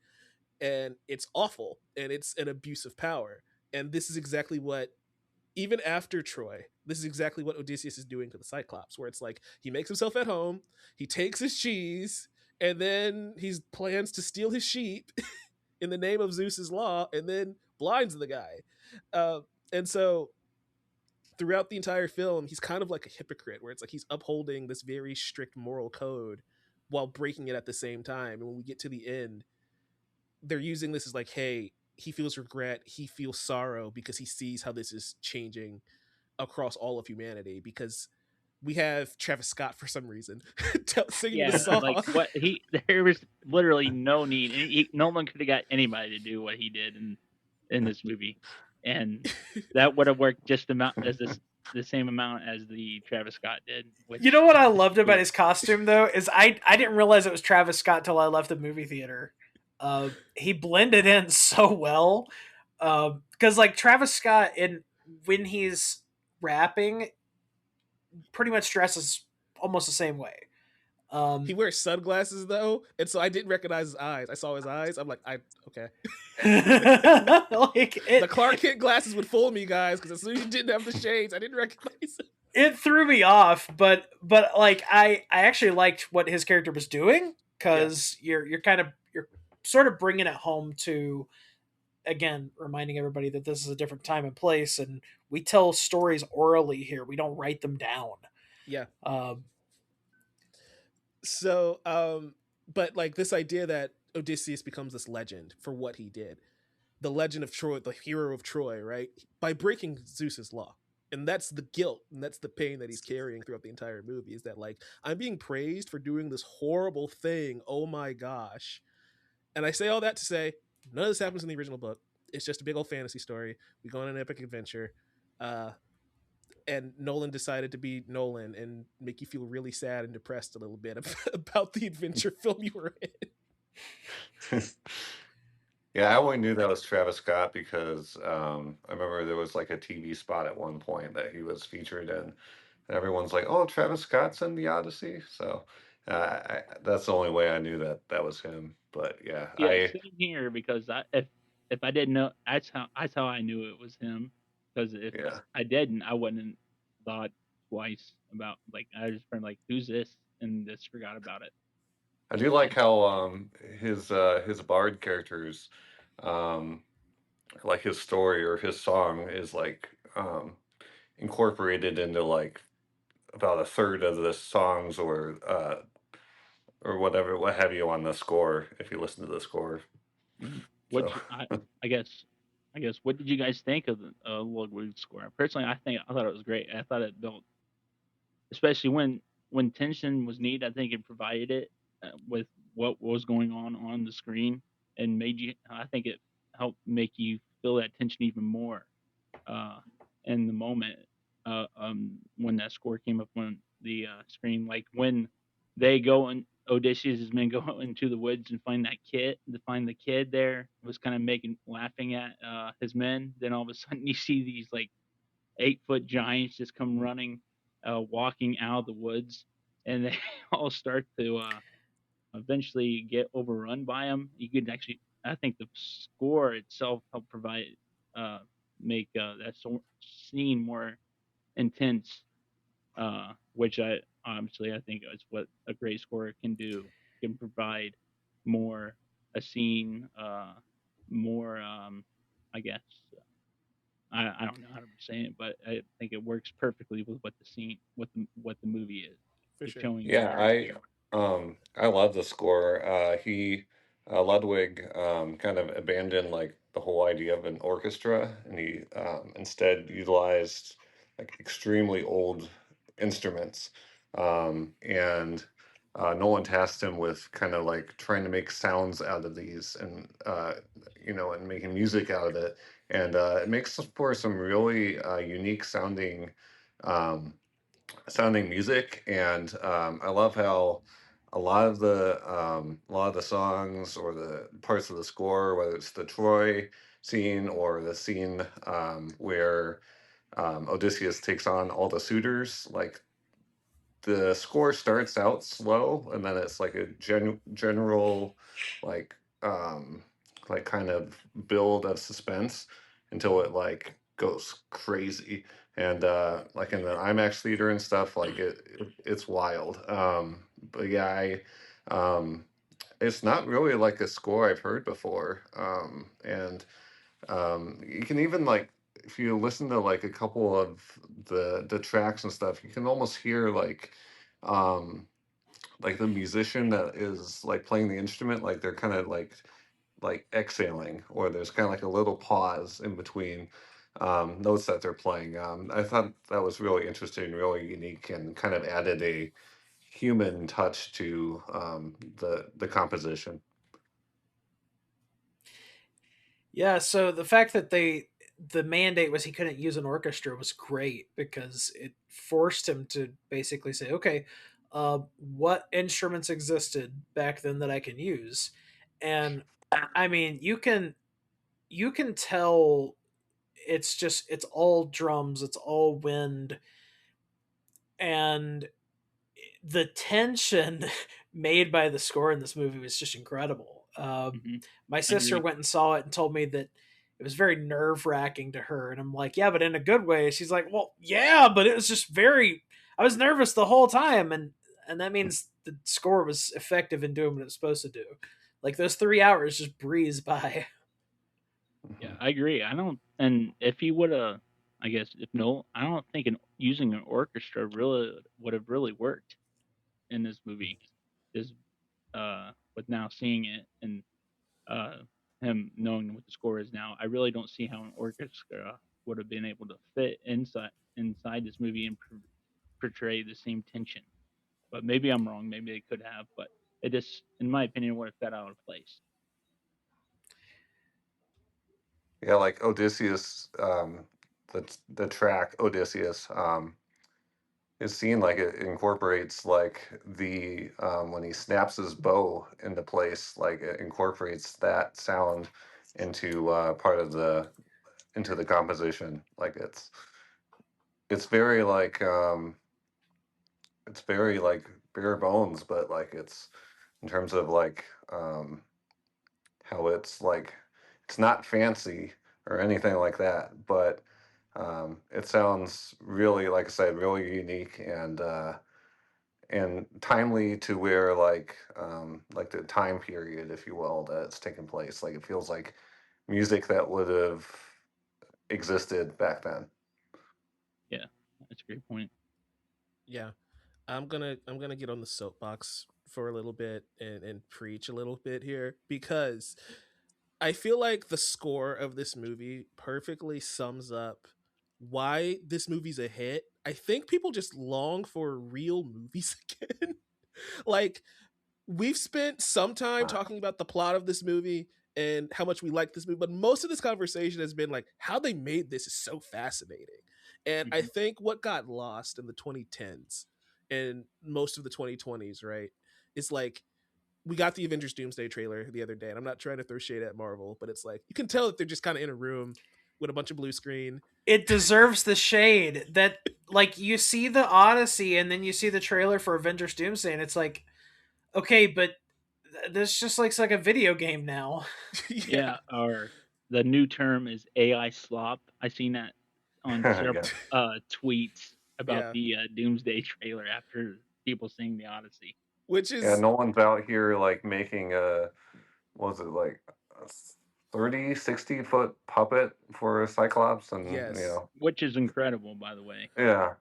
and it's awful, and it's an abuse of power. And this is exactly what, even after Troy, this is exactly what Odysseus is doing to the Cyclops, where it's like he makes himself at home, he takes his cheese, and then he plans to steal his sheep in the name of Zeus's law, and then blinds the guy. And so throughout the entire film, he's kind of like a hypocrite, where it's like he's upholding this very strict moral code while breaking it at the same time. And when we get to the end, they're using this as like, hey, he feels regret, he feels sorrow because he sees how this is changing across all of humanity. Because we have Travis Scott for some reason singing the Yeah, song. like what he there was literally no need. No one could have got anybody to do what he did in this movie, and that would have worked just the same amount as the Travis Scott did. Which You know what I loved about his costume though is I didn't realize it was Travis Scott till I left the movie theater. He blended in so well because like Travis Scott in when he's rapping, pretty much dresses almost the same way. He wears sunglasses though, and so I didn't recognize his eyes. I saw his eyes. I'm like, okay. Like The Clark Kent glasses would fool me, guys, because as soon as you didn't have the shades, I didn't recognize it. It threw me off, but like I actually liked what his character was doing because you're sort of bringing it home to, again, reminding everybody that this is a different time and place, and we tell stories orally here. We don't write them down. Yeah. Um, So, but like this idea that Odysseus becomes this legend for what he did, the legend of Troy, the hero of Troy, right? By breaking Zeus's law. And that's the guilt and that's the pain that he's carrying throughout the entire movie is that, like, I'm being praised for doing this horrible thing. Oh my gosh. And I say all that to say, none of this happens in the original book. It's just a big old fantasy story. We go on an epic adventure. And Nolan decided to be Nolan and make you feel really sad and depressed a little bit about the adventure film you were in. Yeah, I only knew that was Travis Scott because I remember there was like a TV spot at one point that he was featured in, and everyone's like, "Oh, Travis Scott's in the Odyssey." So that's the only way I knew that that was him. But yeah, yeah, same here because if I didn't know, that's how I knew it was him. Because if yeah. I didn't, I wouldn't have thought twice about like I just been like, who's this, and just forgot about it. I do like how his bard characters, um, like his story or his song is like incorporated into like about a third of the songs or whatever, what have you on the score if you listen to the score. What So I guess what did you guys think of the Ludwig score? Personally, I thought it was great. I thought it built, especially when tension was needed. I think it provided it with what was going on the screen and made you. I think it helped make you feel that tension even more uh, in the moment when that score came up on the screen. Like when they go and Odysseus' men go into the woods and find that kid, to find the kid there was kind of laughing at his men. Then all of a sudden you see these like 8-foot giants just come running, walking out of the woods, and they all start to eventually get overrun by them. You could actually, I think the score itself helped provide, uh, make scene more intense, which I think is what a great score can do. Can provide more a scene, more, I guess, I don't know how to say it, but I think it works perfectly with what the scene, what the movie is. For It's sure. showing you yeah, I love the score. He Ludwig kind of abandoned like the whole idea of an orchestra, and he instead utilized like extremely old instruments. And Nolan tasked him with kind of like trying to make sounds out of these, and and making music out of it, and it makes for some really unique um, sounding music. And I love how a lot of the songs or the parts of the score, whether it's the Troy scene or the scene where Odysseus takes on all the suitors, like the score starts out slow and then it's like a general like um kind of build of suspense until it like goes crazy. And like in the IMAX theater and stuff, like it's wild. But yeah, I it's not really like a score I've heard before. And you can even like, if you listen to like a couple of the tracks and stuff, you can almost hear um like the musician that is like playing the instrument, like they're kind of like exhaling, or there's kind of like a little pause in between notes that they're playing. I thought that was really interesting, really unique, and kind of added a human touch to the composition. Yeah, so the fact that the mandate was he couldn't use an orchestra was great because it forced him to basically say, okay, what instruments existed back then that I can use? And I mean, you can tell it's all drums, it's all wind, and the tension made by the score in this movie was just incredible. Hmm. My I sister agree. went and saw it and told me that it was very nerve wracking to her, and I'm like, yeah, but in a good way. She's like, well, yeah, but it was just very. I was nervous the whole time, and that means the score was effective in doing what it was supposed to do. Like those 3 hours just breeze by. Yeah, Mhm. I agree. I don't, and if he would have, I guess if no, I don't think using an orchestra really would have really worked in this movie. Is with now seeing it and uh him knowing what the score is now, I really don't see how an orchestra would have been able to fit inside this movie and portray the same tension. But maybe I'm wrong. Maybe they could have, but it just, in my opinion, would have felt out of place. Yeah, like Odysseus, the track Odysseus, is seen like it incorporates like the when he snaps his bow into place, like it incorporates that sound into part of the into the composition. Like it's very it's very like bare bones, but like it's in terms of like how it's like it's not fancy or anything like that, but it sounds really, like I said, really unique and timely to where like the time period, if you will, that it's taken place. Like it feels like music that would have existed back then. Yeah, that's a great point. Yeah. I'm gonna get on the soapbox for a little bit and preach a little bit here because I feel like the score of this movie perfectly sums up why this movie's a hit. I think people just long for real movies again. Like, we've spent some time talking about the plot of this movie and how much we like this movie, but most of this conversation has been like how they made this is so fascinating. And I Hmm. think what got lost in the 2010s and most of the 2020s, right, is like we got the Avengers Doomsday trailer the other day, and I'm not trying to throw shade at Marvel, but it's like you can tell that they're just kind of in a room with a bunch of blue screen. It deserves the shade that like you see the Odyssey and then you see the trailer for Avengers Doomsday and it's like, okay, but this just looks like a video game now. Yeah. Yeah, or the new term is AI slop. I seen that on Yeah, several tweets about Yeah. the Doomsday trailer after people seeing the Odyssey. Which yeah. is No one's out here like making a, what was it, like a 30, 60 foot puppet for a Cyclops, and yes. Which is incredible, by the way. yeah,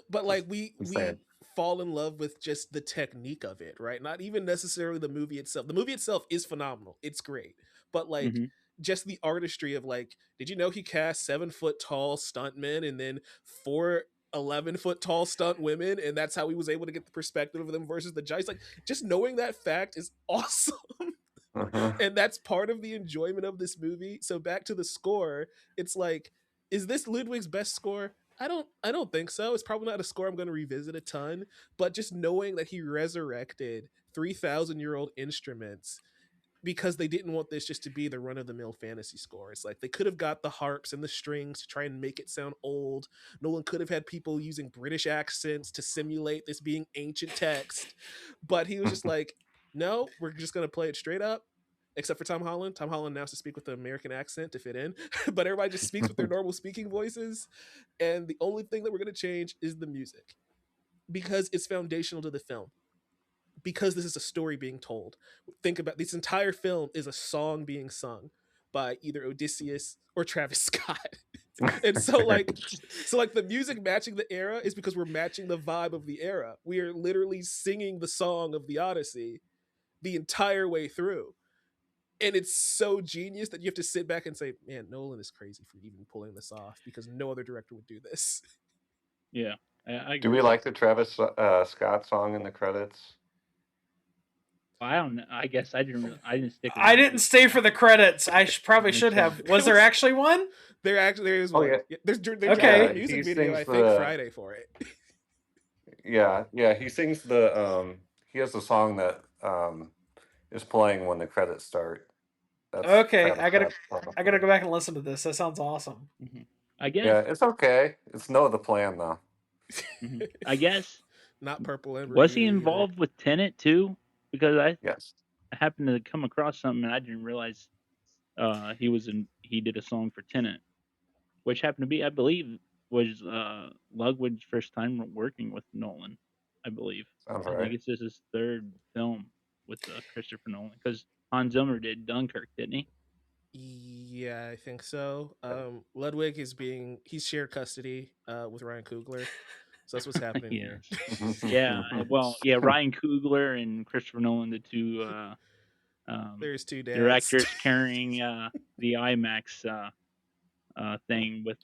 But like just we insane. fall in love with just the technique of it, right? Not even necessarily the movie itself. The movie itself is phenomenal. It's great. But like Hmm. just the artistry of like, did you know he cast 7 foot tall stuntmen and then four 11-foot tall stunt women, and that's how he was able to get the perspective of them versus the giants. Like, just knowing that fact is awesome. Uh-huh. And that's part of the enjoyment of this movie. So back to the score, it's like, is this Ludwig's best score? I don't think so. It's probably not a score I'm going to revisit a ton, but just knowing that he resurrected 3,000-year-old instruments because they didn't want this just to be the run of the mill fantasy score. It's like they could have got the harps and the strings to try and make it sound old. Nolan could have had people using British accents to simulate this being ancient text, but he was just like, no, we're just going to play it straight up. Except for Tom Holland. Tom Holland now has to speak with an American accent to fit in, but everybody just speaks with their normal speaking voices. And the only thing that we're going to change is the music because it's foundational to the film, because this is a story being told. Think about this entire film is a song being sung by either Odysseus or Travis Scott. And so the music matching the era is because we're matching the vibe of the era. We are literally singing the song of the Odyssey the entire way through. And it's so genius that you have to sit back and say, man, Nolan is crazy for even pulling this off because no other director would do this. Yeah, I Do agree we with like the Travis Scott song in the credits? I don't know. I guess I didn't stick I around didn't stay for the credits. I probably should have. Was there actually one? There is Oh one. yeah, Yeah, they dropped Okay. a yeah. music He video, sings I think, the Friday for it. yeah. He sings the He has the song that is playing when the credits start. That's Okay, Travis Scott's song. I gotta go back and listen to this. That sounds awesome. I guess. Yeah, it's okay. It's no the plan though. I guess. Not Purple Was he Lamborghini either. involved with Tenet too? Because I Yes. happened to come across something and I didn't realize he did a song for Tenet, which happened to be, I believe, was Ludwig's first time working with Nolan. I believe. Sounds I think right. it's just his third film with Christopher Nolan because Hans Zimmer did Dunkirk, didn't he? Yeah, I think so. Ludwig he's shared custody with Ryan Coogler. So that's what's happening here. Yes. Yeah. Well, yeah. Ryan Coogler and Christopher Nolan, the two There's two dads. directors carrying the IMAX thing with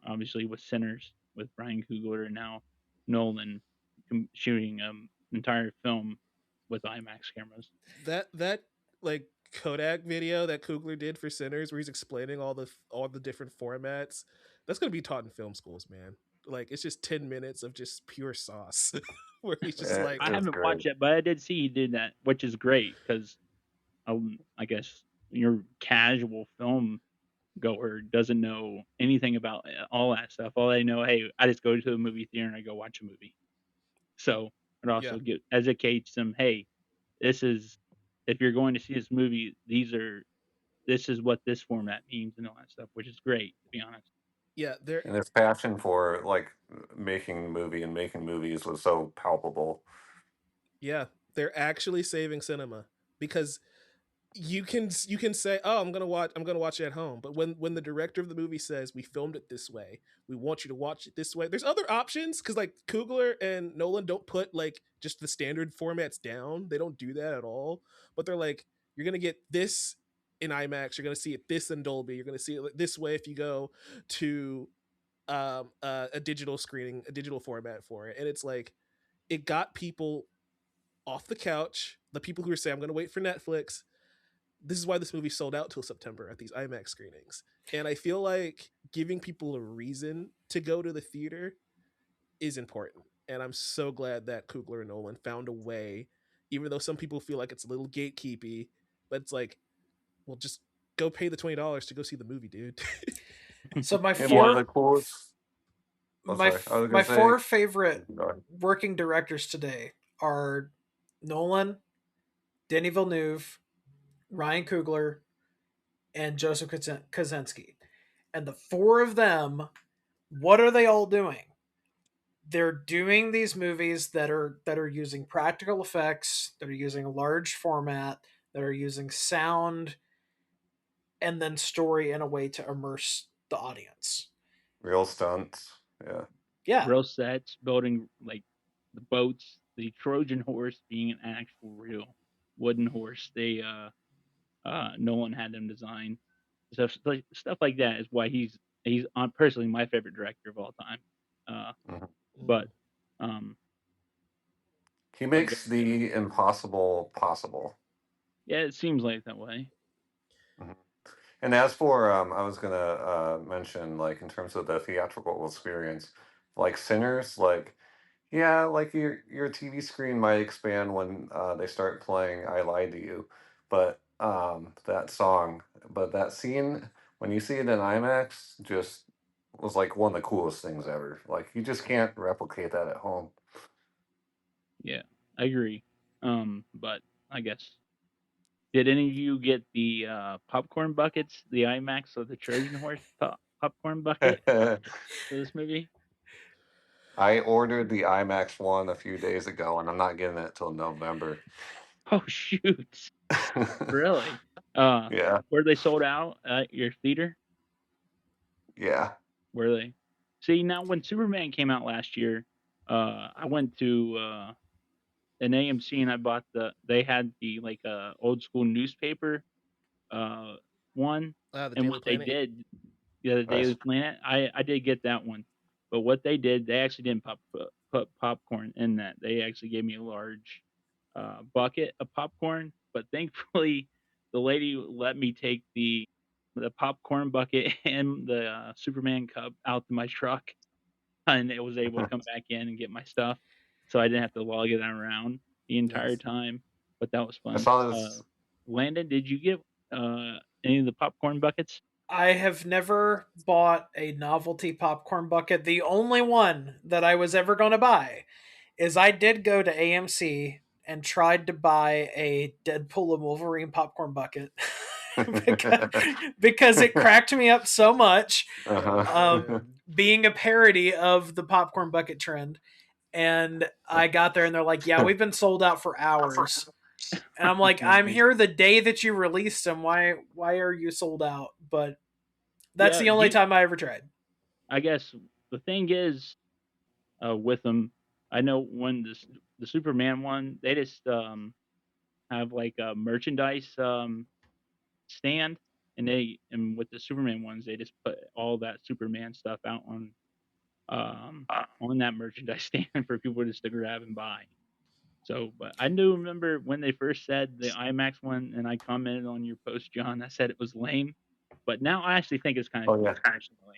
obviously with Sinners with Ryan Coogler and now Nolan shooting an entire film with IMAX cameras. That like Kodak video that Coogler did for Sinners, where he's explaining all the different formats, that's gonna be taught in film schools, man. Like it's just 10 minutes of just pure sauce, where he's just It like, I was haven't great. watched it, but I did see he did that, which is great because I guess your casual film goer doesn't know anything about all that stuff. All they know, hey, I just go to the movie theater and I go watch a movie. So it yeah, also educates them, hey, this is if you're going to see this movie, this is what this format means and all that stuff, which is great to be honest. yeah, there, And his passion for like making movies was so palpable. yeah, they're actually saving cinema because you can say, oh, I'm gonna watch it at home, but when the director of the movie says we filmed it this way, we want you to watch it this way, there's other options because like Coogler and Nolan don't put like just the standard formats down. They don't do that at all, but they're like, you're gonna get this in IMAX, you're gonna see it this in Dolby, you're gonna see it this way if you go to a digital screening, a digital format for it. And it's like it got people off the couch, the people who are saying I'm gonna wait for Netflix. This is why this movie sold out till September at these IMAX screenings. And I feel like giving people a reason to go to the theater is important. And I'm so glad that Coogler and Nolan found a way, even though some people feel like it's a little gatekeepy, but it's like, well, just go pay the $20 to go see the movie, dude. So my And one of four the coolest. Oh, my sorry. I was my gonna say. four favorite Go ahead. working directors today are Nolan, Denis Villeneuve, Ryan Coogler, and Joseph Kosinski. And the four of them, what are they all doing? They're doing these movies that are using practical effects, that are using a large format, that are using sound and then story in a way to immerse the audience. Real stunts. Yeah. Yeah. Real sets, building like the boats, the Trojan horse being an actual real wooden horse. They Nolan had them design. Stuff like that is why he's personally my favorite director of all time. Mhm. But um, He I makes guess the impossible possible. yeah, it seems like that way. Mhm. And as for, I was gonna mention, like, in terms of the theatrical experience, like Sinners, like, yeah, like your TV screen might expand when they start playing "I Lied to You," but that song, but that scene when you see it in IMAX, just was like one of the coolest things ever. Like you just can't replicate that at home. Yeah, I agree. But I guess did any of you get the popcorn buckets, the IMAX or the Trojan Horse popcorn bucket for this movie? I ordered the IMAX one a few days ago, and I'm not getting it till November. Oh shoot! Really? Uh, Yeah, were they sold out at your theater? yeah. Were they? See, now when Superman came out last year, I went to an AMC and I bought they had the like old school newspaper uh one, The and Daily what they Planet. did, yeah, the Daily Nice. Planet, I did get that one, but what they did, they actually didn't put popcorn in that. They actually gave me a large bucket of popcorn, but thankfully the lady let me take the popcorn bucket and the Superman cup out to my truck, and it was able to come back in and get my stuff, so I didn't have to lug it around the entire Nice. time. But that was I fun. saw this. Landon, did you get any of the popcorn buckets? I have never bought a novelty popcorn bucket. The only one that I was ever going to buy is I did go to AMC and tried to buy a Deadpool and Wolverine popcorn bucket because, because it cracked me up so much, Uh-huh. um, being a parody of the popcorn bucket trend. And I got there and they're like, yeah, we've been sold out for hours. And I'm like, I'm Nice. here the day that you released them. Why are you sold out? But that's Yeah, the only time I ever tried. I guess the thing is with them, I know when the Superman one, they just have like a merchandise stand, and with the Superman ones, they just put all that Superman stuff out um on that merchandise stand for people just to grab and buy. So, but I do remember when they first said the IMAX one, and I commented on your post, John. I said it was lame, but now I actually think it's kind of Oh cool yeah, personally.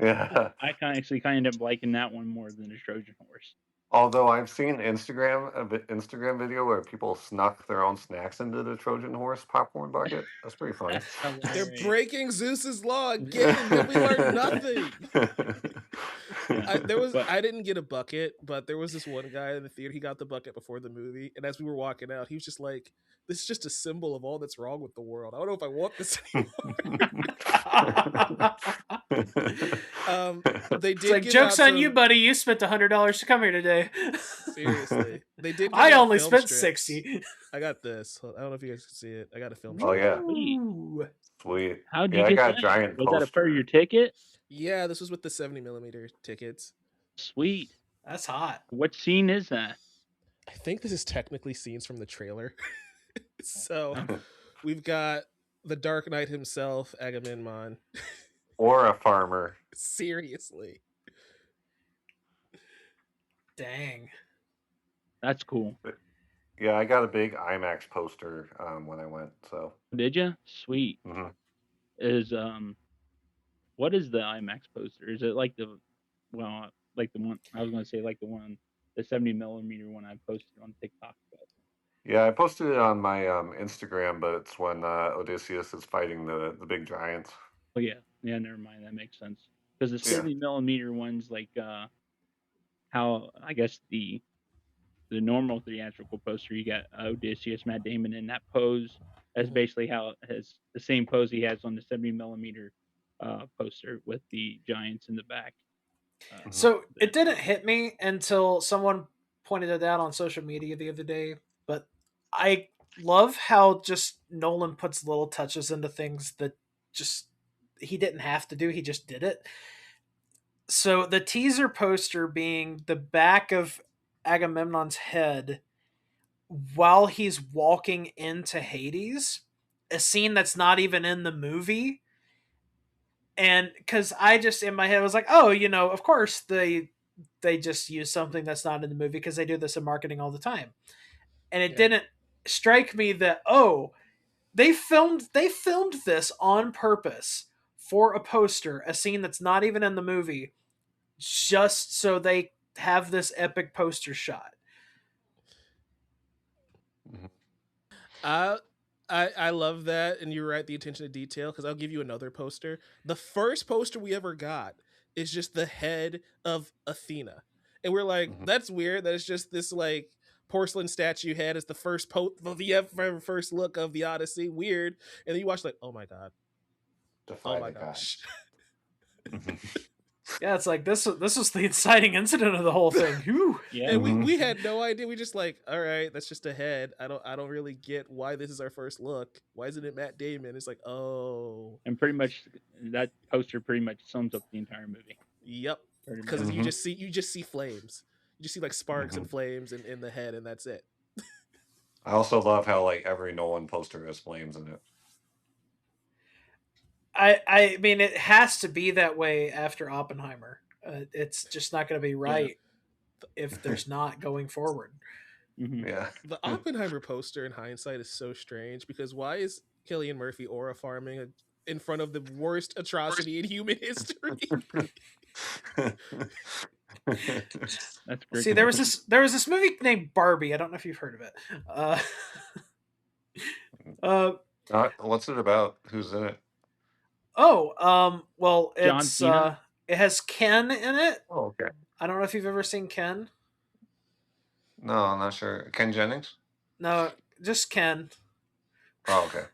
yeah. Actually kind of end up liking that one more than the Trojan Horse. Although I've seen Instagram video where people snuck their own snacks into the Trojan horse popcorn bucket. That's pretty funny. That's They're hilarious. breaking Zeus's law again. Did we learn nothing? Yeah, but I didn't get a bucket, but there was this one guy in the theater. He got the bucket before the movie, and as we were walking out, he was just like, "This is just a symbol of all that's wrong with the world. I don't know if I want this anymore." They It's did like, give joke's out on you, some. buddy. You spent $100 to come here today. Seriously, they did give I out only film spent strips. 60. I got this. I don't know if you guys can see it. I got a film Oh strip. yeah, sweet. Ooh, sweet. How'd you Yeah, I get got a that? giant Was that a per your poster. ticket? Yeah, this was with the 70mm tickets. Sweet. that's hot. What scene is that? I think this is technically scenes from the trailer. So Oh, we've got the Dark Knight himself, Agamemnon. Or a farmer. Seriously. Dang. that's cool. Yeah, I got a big IMAX poster when I went. So, Did you? Sweet. mhm. Is what is the IMAX poster? Is it like like the one I was gonna say, like the one, the 70 millimeter one I posted on TikTok? But Yeah, I posted it on my Instagram, but it's when Odysseus is fighting the big giants. oh yeah, yeah, never mind. That makes sense. Because the Yeah. 70 millimeter ones, like how I guess the normal theatrical poster, you got Odysseus, Matt Damon in that pose. That's Mhm. basically how it has the same pose he has on the 70 millimeter poster with the giants in the back. Mhm. So it didn't hit me until someone pointed it out on social media the other day. But I love how just Nolan puts little touches into things that just he didn't have to do. He just did it. So the teaser poster being the back of Agamemnon's head while he's walking into Hades, a scene that's not even in the movie, And because I just in my head was like, oh, of course they just use something that's not in the movie because they do this in marketing all the time. And it Yeah. didn't strike me that, oh, they filmed this on purpose for a poster, a scene that's not even in the movie, just so they have this epic poster shot. Mhm. I I love that, and you're right. The attention to detail. Because I'll give you another poster. The first poster we ever got is just the head of Athena, and we're like, Mhm. that's weird. That it's just this like porcelain statue head as the first look of the Odyssey. Weird. And then you watch like, oh my god, oh Defy my the gosh. gods. Mhm. Yeah, it's like this was the inciting incident of the whole thing. Whew. Yeah. And we Mhm. we had no idea. We just like, all right, that's just a head. I don't really get why this is our first look. Why isn't it Matt Damon? It's like, oh, And pretty much that poster pretty much sums up the entire movie. yep. Pretty much. Because Mhm. you just see flames. You just see like sparks and Mhm. flames in the head, and that's it. I also love how like every Nolan poster has flames in it. I mean, it has to be that way after Oppenheimer. It's just not going to be right if there's not going forward. Hmm. Yeah. The Oppenheimer poster in hindsight is so strange because why is Killian Murphy aura farming in front of the worst atrocity in human history? That's a great See, there was question. this movie named Barbie. I don't know if you've heard of it. Uh, uh, What's it about? Who's in it? well, John Cena. it has Ken in it. Oh, okay. I don't know if you've ever seen Ken. No, I'm not sure. Ken Jennings? No, just Ken. Oh, okay.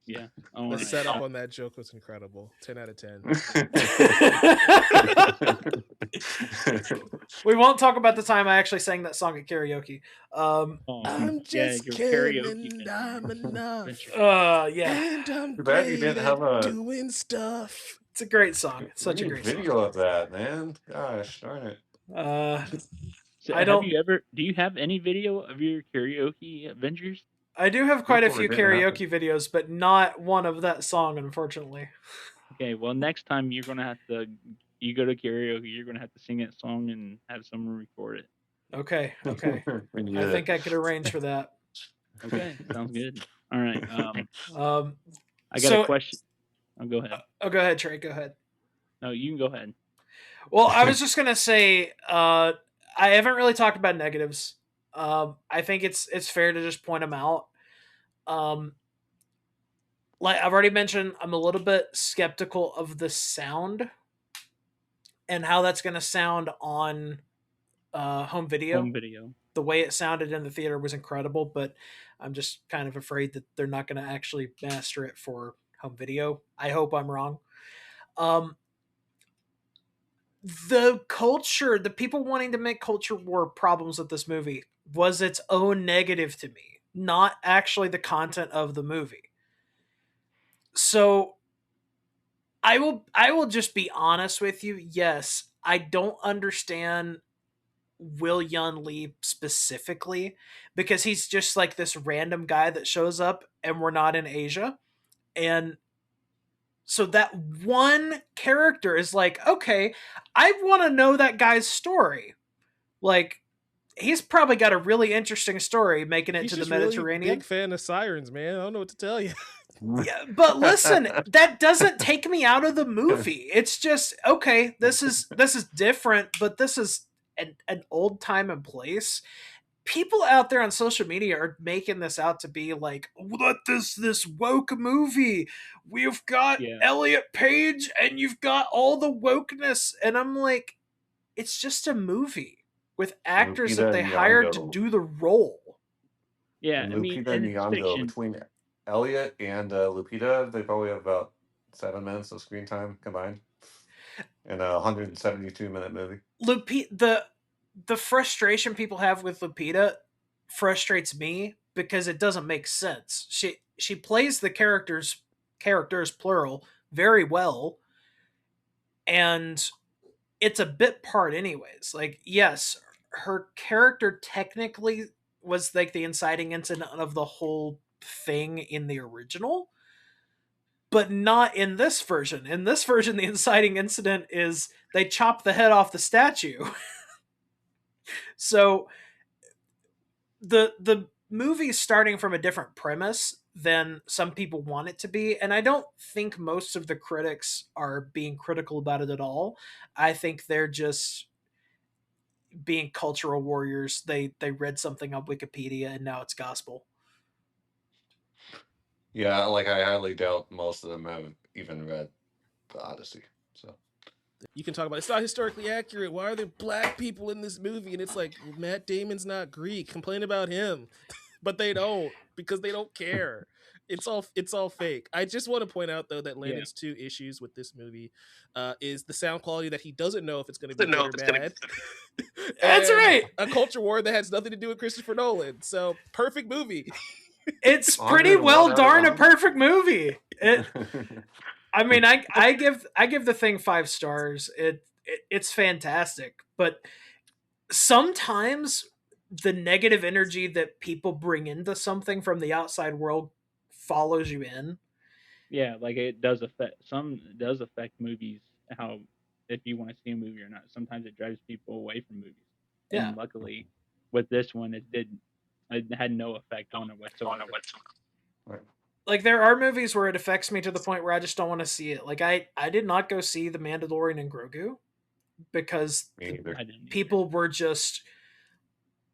Yeah. All The right. setup on that joke was incredible. 10 out of 10. We won't talk about the time I actually sang that song at karaoke. Oh, I'm yeah, just your Ken karaoke and bit, man. I'm enough. Adventure. Yeah, And I'm Too bad you great didn't at have a doing stuff. it's a great song. It's we such a need great song. video of that, man. Gosh, darn it. Uh, So, I have don't. you ever? Do you have any video of your karaoke adventures? I do have quite a Before it few didn't happen. karaoke videos, but not one of that song, unfortunately. Okay. Well, next time you're gonna have to. You go to karaoke. You're gonna have to sing that song and have someone record it. Okay, okay. We need I it. think I could arrange for that. Okay. Sounds good. All right. Um, I got a so, question. Oh, go ahead. go ahead, Trey. Go ahead. No, you can go ahead. Well, I was just gonna say, I haven't really talked about negatives. I think it's fair to just point them out. Um, like I've already mentioned, I'm a little bit skeptical of the sound and how that's gonna sound on home video. Home video. The way it sounded in the theater was incredible, but I'm just kind of afraid that they're not going to actually master it for home video. I hope I'm wrong. Um, the culture, the people wanting to make culture war problems with this movie was its own negative to me, not actually the content of the movie. So I will just be honest with you. Yes, I don't understand Will Yun Lee specifically because he's just like this random guy that shows up and we're not in Asia. And so that one character is like, okay, I want to know that guy's story. Like, he's probably got a really interesting story making it He's to the just really Mediterranean. big fan of sirens, man. I don't know what to tell you. Yeah, but listen, that doesn't take me out of the movie. It's just okay. This is different, but this is an old time and place. People out there on social media are making this out to be like, what this woke movie? We've got Yeah. Elliot Page and you've got all the wokeness, and I'm like, it's just a movie with actors that Lupita they hired to Nyong'o. do the role. Yeah. And I mean, Lupita and it's Nyong'o, fiction. between Elliot and Lupita, they probably have about 7 minutes of screen time combined in a 172-minute movie. The frustration people have with Lupita frustrates me because it doesn't make sense. She plays the characters plural very well, and it's a bit part anyways. Like, yes, her character technically was like the inciting incident of the whole thing in the original, but not in this version. In this version, the inciting incident is they chop the head off the statue. So the movie's starting from a different premise than some people want it to be, and I don't think most of the critics are being critical about it at all. I think they're just being cultural warriors. They read something on Wikipedia and now it's gospel. Yeah, like I highly doubt most of them have even read the Odyssey. So You can talk about it's not historically accurate. Why are there black people in this movie? And it's like, well, Matt Damon's not Greek. Complain about him. But they don't, because they don't care. It's all fake. I just want to point out though that Yeah. Landon's two issues with this movie is the sound quality, that he doesn't know if it's going to be good or bad. That's And right. a culture war that has nothing to do with Christopher Nolan. So perfect movie. It's On pretty good, well well darn a done. perfect movie. I mean, I give the thing 5 stars. It's fantastic, but sometimes the negative energy that people bring into something from the outside world follows you in. Yeah, like it does affect movies, how if you want to see a movie or not. Sometimes it drives people away from movies. Yeah. And luckily with this one it had no effect on it whatsoever. Right. Like there are movies where it affects me to the point where I just don't want to see it. Like I did not go see The Mandalorian and Grogu because Me either. I didn't either. people were just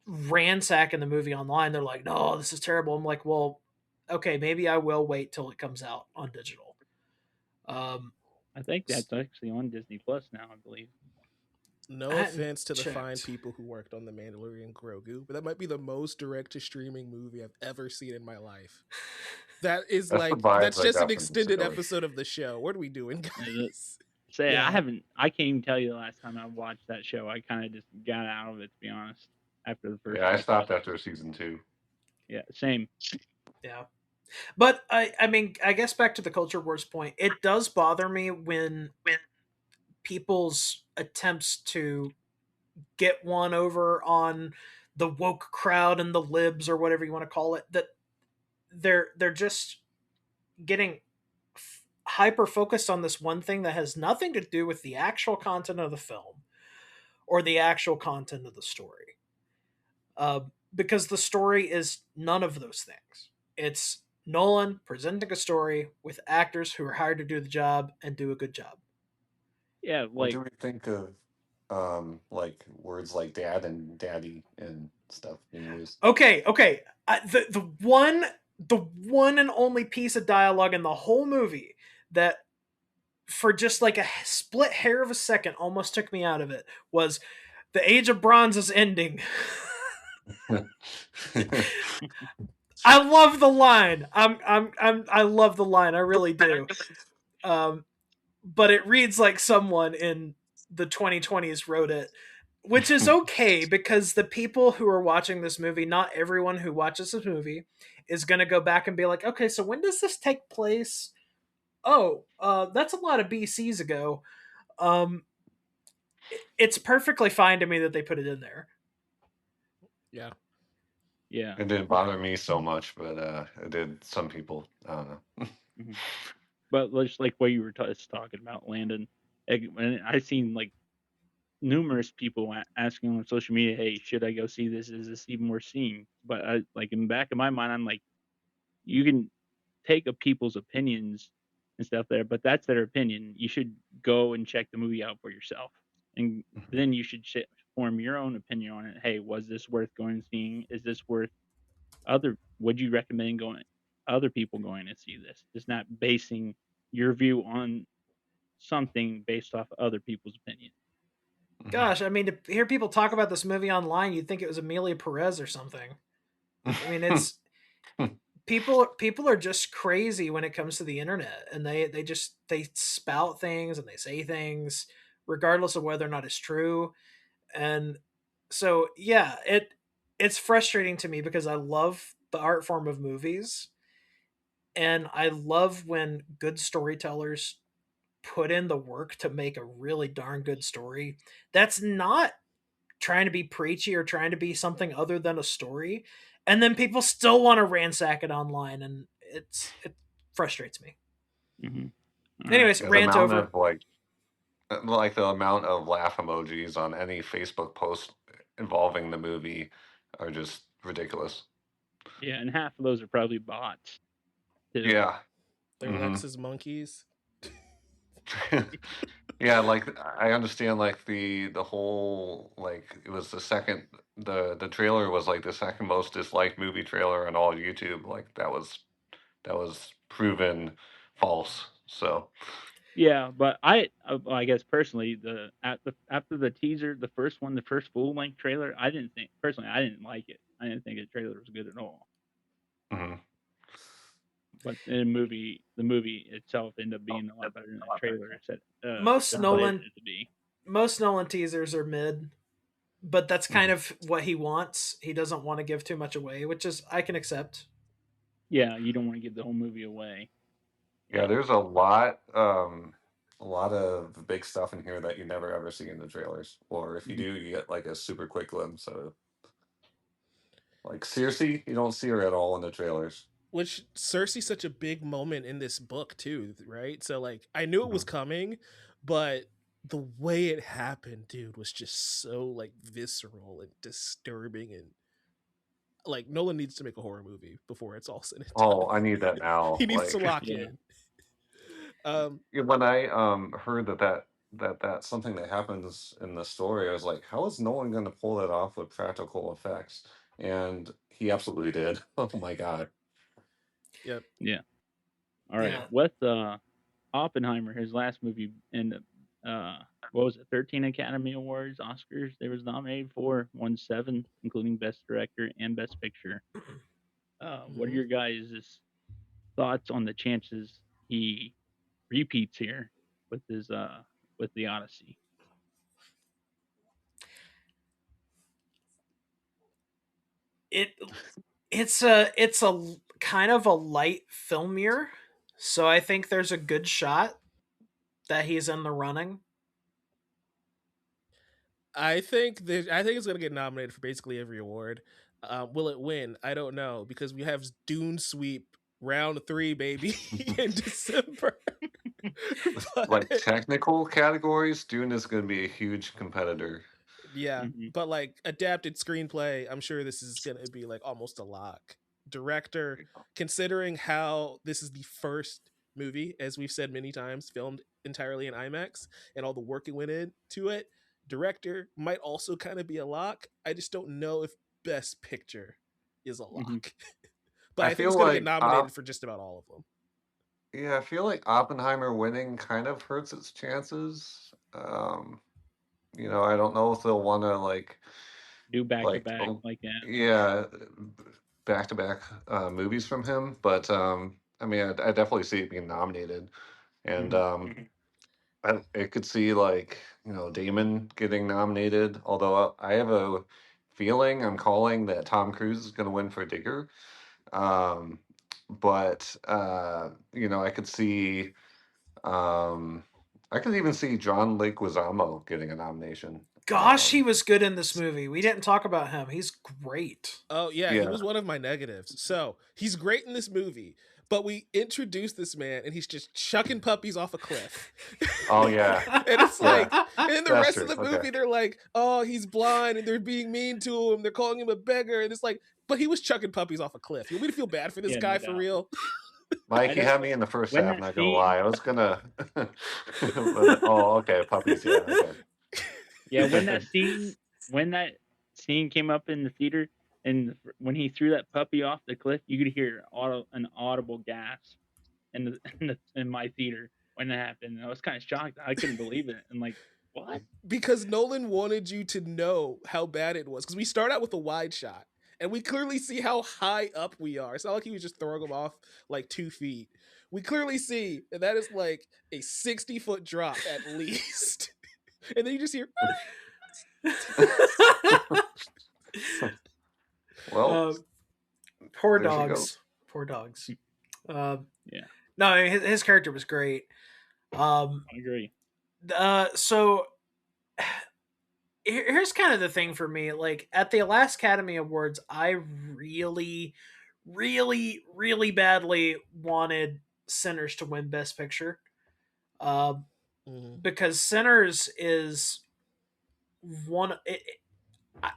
ransacking the movie online. They're like, "No, this is terrible." I'm like, "Well, okay, maybe I will wait till it comes out on digital." I think that's actually on Disney Plus now, I believe. No I hadn't offense to the fine checked. people who worked on The Mandalorian Grogu, but that might be the most direct to streaming movie I've ever seen in my life. That is That's the like, vibes that's I just got an from extended Disability. episode of the show. What are we doing, Is it? guys? Say Yeah. I can't even tell you the last time I watched that show. I kind of just got out of it, to be honest, after the first Yeah, I couple stopped episodes. after season 2. Yeah, same. Yeah. But I mean, I guess back to the culture wars point, it does bother me when people's attempts to get one over on the woke crowd and the libs or whatever you want to call it, that they're just getting hyper focused on this one thing that has nothing to do with the actual content of the film or the actual content of the story. Because the story is none of those things. It's Nolan presenting a story with actors who are hired to do the job and do a good job. Yeah, What like do we think of like words like dad and daddy and stuff in movies? Okay. The one and only piece of dialogue in the whole movie that for just like a split hair of a second almost took me out of it was the age of bronze is ending. I love the line. I love the line. I really do. But it reads like someone in the 2020s wrote it, which is okay because the people who are watching this movie, not everyone who watches this movie is going to go back and be like, okay, so when does this take place? Oh, that's a lot of BCs ago. It's perfectly fine to me that they put it in there. Yeah. yeah. It didn't bother me so much, but it did some people. I don't know. Mhm. But just like what you were talking about, Landon, and I've seen like numerous people asking on social media, "Hey, should I go see this? Is this even worth seeing?" But I like in the back of my mind, I'm like, you can take a people's opinions and stuff there, but that's their opinion. You should go and check the movie out for yourself, and then you should form your own opinion on it. Hey, was this worth going and seeing? Is this worth would you recommend going other people going to see this? Just not basing your view on something based off other people's opinion. Gosh, I mean, to hear people talk about this movie online, you'd think it was Amelia Perez or something. I mean, it's people are just crazy when it comes to the internet, and they spout things and they say things regardless of whether or not it's true. And so yeah, it's frustrating to me because I love the art form of movies, and I love when good storytellers put in the work to make a really darn good story that's not trying to be preachy or trying to be something other than a story, and then people still want to ransack it online, and it frustrates me. Mhm. All right. Anyways, Yeah, the rant amount over. of like the amount of laugh emojis on any Facebook post involving the movie are just ridiculous. Yeah, and half of those are probably bots too. Yeah. They're Hmm. Lex's monkeys. Yeah, like I understand like the whole like it was the second the trailer was like the second most disliked movie trailer on all YouTube. Like that was proven false. So Yeah, but well, I guess personally, after the teaser, the first one, the first full length trailer, I didn't think personally, I didn't like it. I didn't think the trailer was good at all. mhm. But the movie itself ended up being a lot better than the trailer said Most displayed Nolan it to be. most Nolan teasers are mid, but that's kind Mhm. of what he wants. He doesn't want to give too much away, which is I can accept. Yeah, you don't want to give the whole movie away. Yeah, But there's a lot of big stuff in here that you never ever see in the trailers. Or if you mhm, do, you get like a super quick glimpse of like Cersei, you don't see her at all in the trailers. Which Cersei's such a big moment in this book too, right? So like I knew it was Mhm. coming, but the way it happened, dude, was just so like visceral and disturbing, and like Nolan needs to make a horror movie before it's all said and Oh, done. I need that He now. needs to Like lock yeah. in. Um, yeah, when I heard that's something that happens in the story, I was like, how is Nolan going to pull that off with practical effects? And he absolutely did. Oh my god. yep. Yeah. All right. Yeah. With Oppenheimer, his last movie in what was it, 13 Academy Awards, Oscars they was nominated for, won 7, including Best Director and Best Picture. What are Hmm. your guys' thoughts on the chances he repeats here with his with the Odyssey? It it's a kind of a light film year, so I think there's a good shot that he's in the running. I think it's gonna get nominated for basically every award. Will it win? I don't know because we have Dune Sweep round 3, baby, in December. Like But technical categories, Dune is going to be a huge competitor. yeah, Hmm. but like adapted screenplay, I'm sure this is gonna be like almost a lock. Director, considering how this is the first movie, as we've said many times, filmed entirely in IMAX and all the work it went into it, director might also kind of be a lock. I just don't know if Best Picture is a Hmm. lock. But I I think it's feel gonna get like nominated for just about all of them. yeah, I feel like Oppenheimer winning kind of hurts its chances. I don't know if they'll want to Do back to like back like that. yeah, back to back movies from him, but I mean, I definitely see it being nominated, and Hmm. I could see like Damon getting nominated. Although I have a feeling I'm calling that Tom Cruise is going to win for Digger. Um, but I could see um, I could even see John Leguizamo getting a nomination. Gosh, he was good in this movie. We didn't talk about him. He's great. Oh yeah, he Yeah. was one of my negatives. So he's great in this movie, but we introduced this man and he's just chucking puppies off a cliff. Oh yeah. And it's Yeah. like, and the That's rest of true. the Okay. movie, they're like, oh, he's blind and they're being mean to him. They're calling him a beggar. And it's like, but he was chucking puppies off a cliff. You want me to feel bad for this Yeah, no guy for doubt. real? Mike, I you know had me in the first when half. that Not gonna scene. lie, I was gonna. Okay, puppies. Yeah, okay. Yeah, when that scene came up in the theater, and when he threw that puppy off the cliff, you could hear an audible gasp in my theater when that happened. And I was kind of shocked. I couldn't believe it. And like, what? Because Nolan wanted you to know how bad it was. Because we start out with a wide shot, and we clearly see how high up we are. It's not like he was just throwing them off like 2 feet. We clearly see that is like a 60-foot drop at least. And then you just hear, Well, uh, poor there she goes. dogs. Poor dogs. Uh, Yeah, no, his character was great. I agree. So here's kind of the thing for me. Like at the last Academy Awards, I really, really, really badly wanted Sinners to win Best Picture, uh, Mhm. because Sinners is one.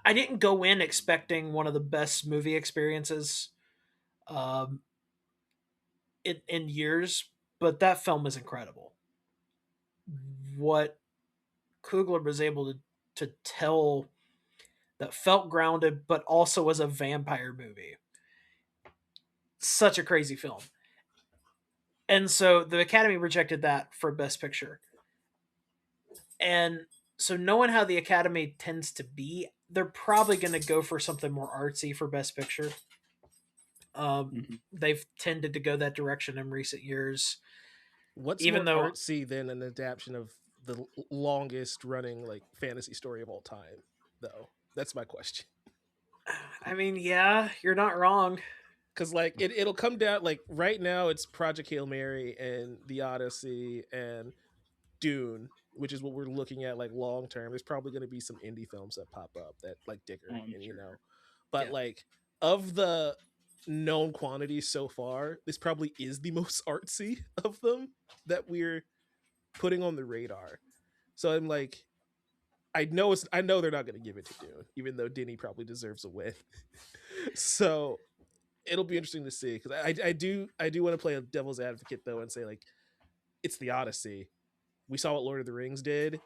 I didn't go in expecting one of the best movie experiences um, in years, but that film is incredible. What Coogler was able to tell that felt grounded, but also was a vampire movie. Such a crazy film. And so the Academy rejected that for Best Picture. And so knowing how the Academy tends to be, they're probably going to go for something more artsy for Best Picture. Mhm. They've tended to go that direction in recent years. What's Even more though, artsy than an adaptation of the longest running like fantasy story of all time? Though that's my question. I mean, yeah, you're not wrong. Because like it'll come down like right now it's Project Hail Mary and the Odyssey and Dune, which is what we're looking at like long term. There's probably going to be some indie films that pop up that like Oh, Digger I'm and sure. but Yeah. like of the known quantities so far, this probably is the most artsy of them that we're putting on the radar. So I'm like, I know they're not going to give it to Dune, even though Denny probably deserves a win. So it'll be interesting to see because I do want to play a devil's advocate though and say like it's the Odyssey. We saw what Lord of the Rings did.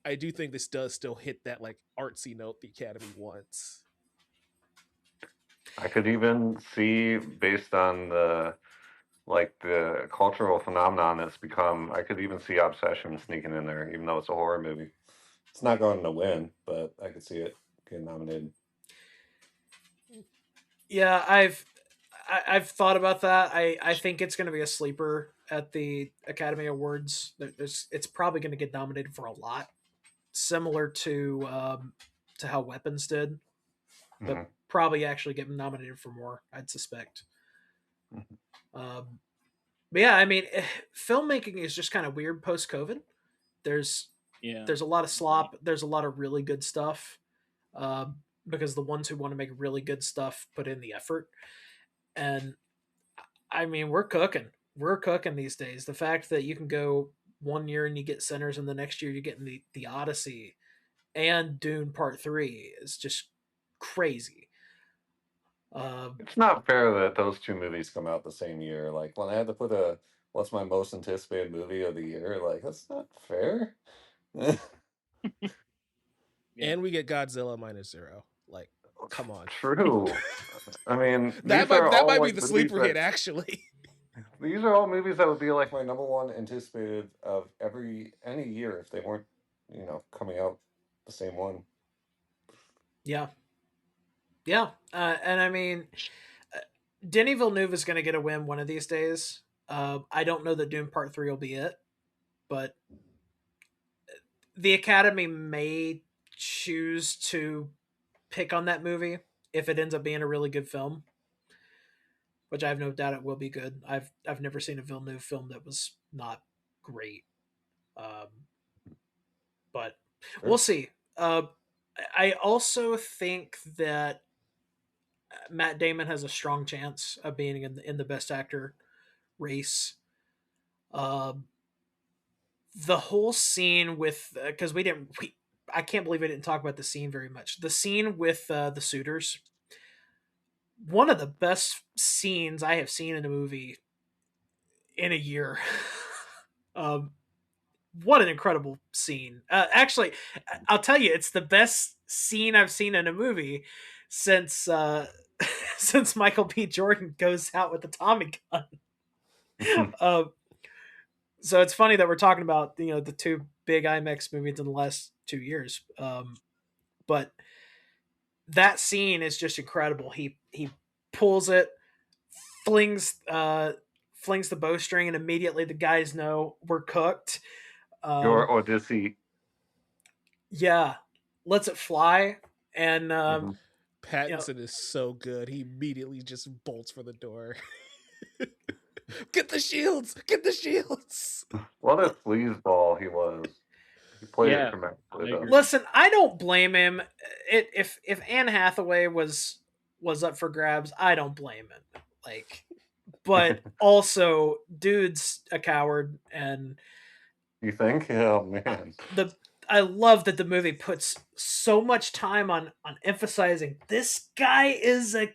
I do think this does still hit that like artsy note the Academy wants. I could even see, based on the cultural phenomenon it's become, I could even see Obsession sneaking in there, even though it's a horror movie. It's not going to win, but I could see it getting nominated. Yeah, I've thought about that. I think it's going to be a sleeper at the Academy Awards. It's probably going to get nominated for a lot, similar to how Weapons did, but Mhm. probably actually get nominated for more. I'd suspect. Mhm. Um, but yeah, I mean, filmmaking is just kind of weird post COVID. There's Yeah, there's a lot of I agree. slop. There's a lot of really good stuff, because the ones who want to make really good stuff put in the effort. And I mean, we're cooking. We're cooking these days. The fact that you can go one year and you get Sinners, and the next year you're getting the Odyssey and Dune Part 3 is just crazy. Um, It's not fair that those two movies come out the same year. Like when I had to put a what's my most anticipated movie of the year, like that's not fair. Yeah. And we get Godzilla minus zero. Like, come on. True. I mean, That might be the sleeper hit actually. these are all movies that would be like my number one anticipated of any year if they weren't, coming out the same one. yeah, yeah, and I mean, uh, Denis Villeneuve is going to get a win one of these days. I don't know that Dune Part 3 will be it, but the Academy may choose to pick on that movie if it ends up being a really good film, which I have no doubt it will be good. I've never seen a Villeneuve film that was not great, um, but we'll Sure. see. I also think that Matt Damon has a strong chance of being in the Best Actor race. Um, the whole scene with because I can't believe I didn't talk about the scene very much. The scene with the suitors, one of the best scenes I have seen in a movie in a year. um, what an incredible scene! Actually, I'll tell you, it's the best scene I've seen in a movie since since Michael B. Jordan goes out with the Tommy gun. Uh, so it's funny that we're talking about the two big IMAX movies in the last 2 years. But that scene is just incredible. He pulls it, flings flings the bowstring, and immediately the guys know we're cooked. Your Um, Odyssey. yeah, lets it fly, and Mhm. you know, Pattinson is so good. He immediately just bolts for the door. Get the shields! Get the shields! What a sleazeball he was. He played it Yeah, tremendously, I though. agree. listen, I don't blame him. If Anne Hathaway was up for grabs, I don't blame him. Like but also dude's a coward, and You think? Oh uh, man. the I love that the movie puts so much time on emphasizing this guy is a Hmm.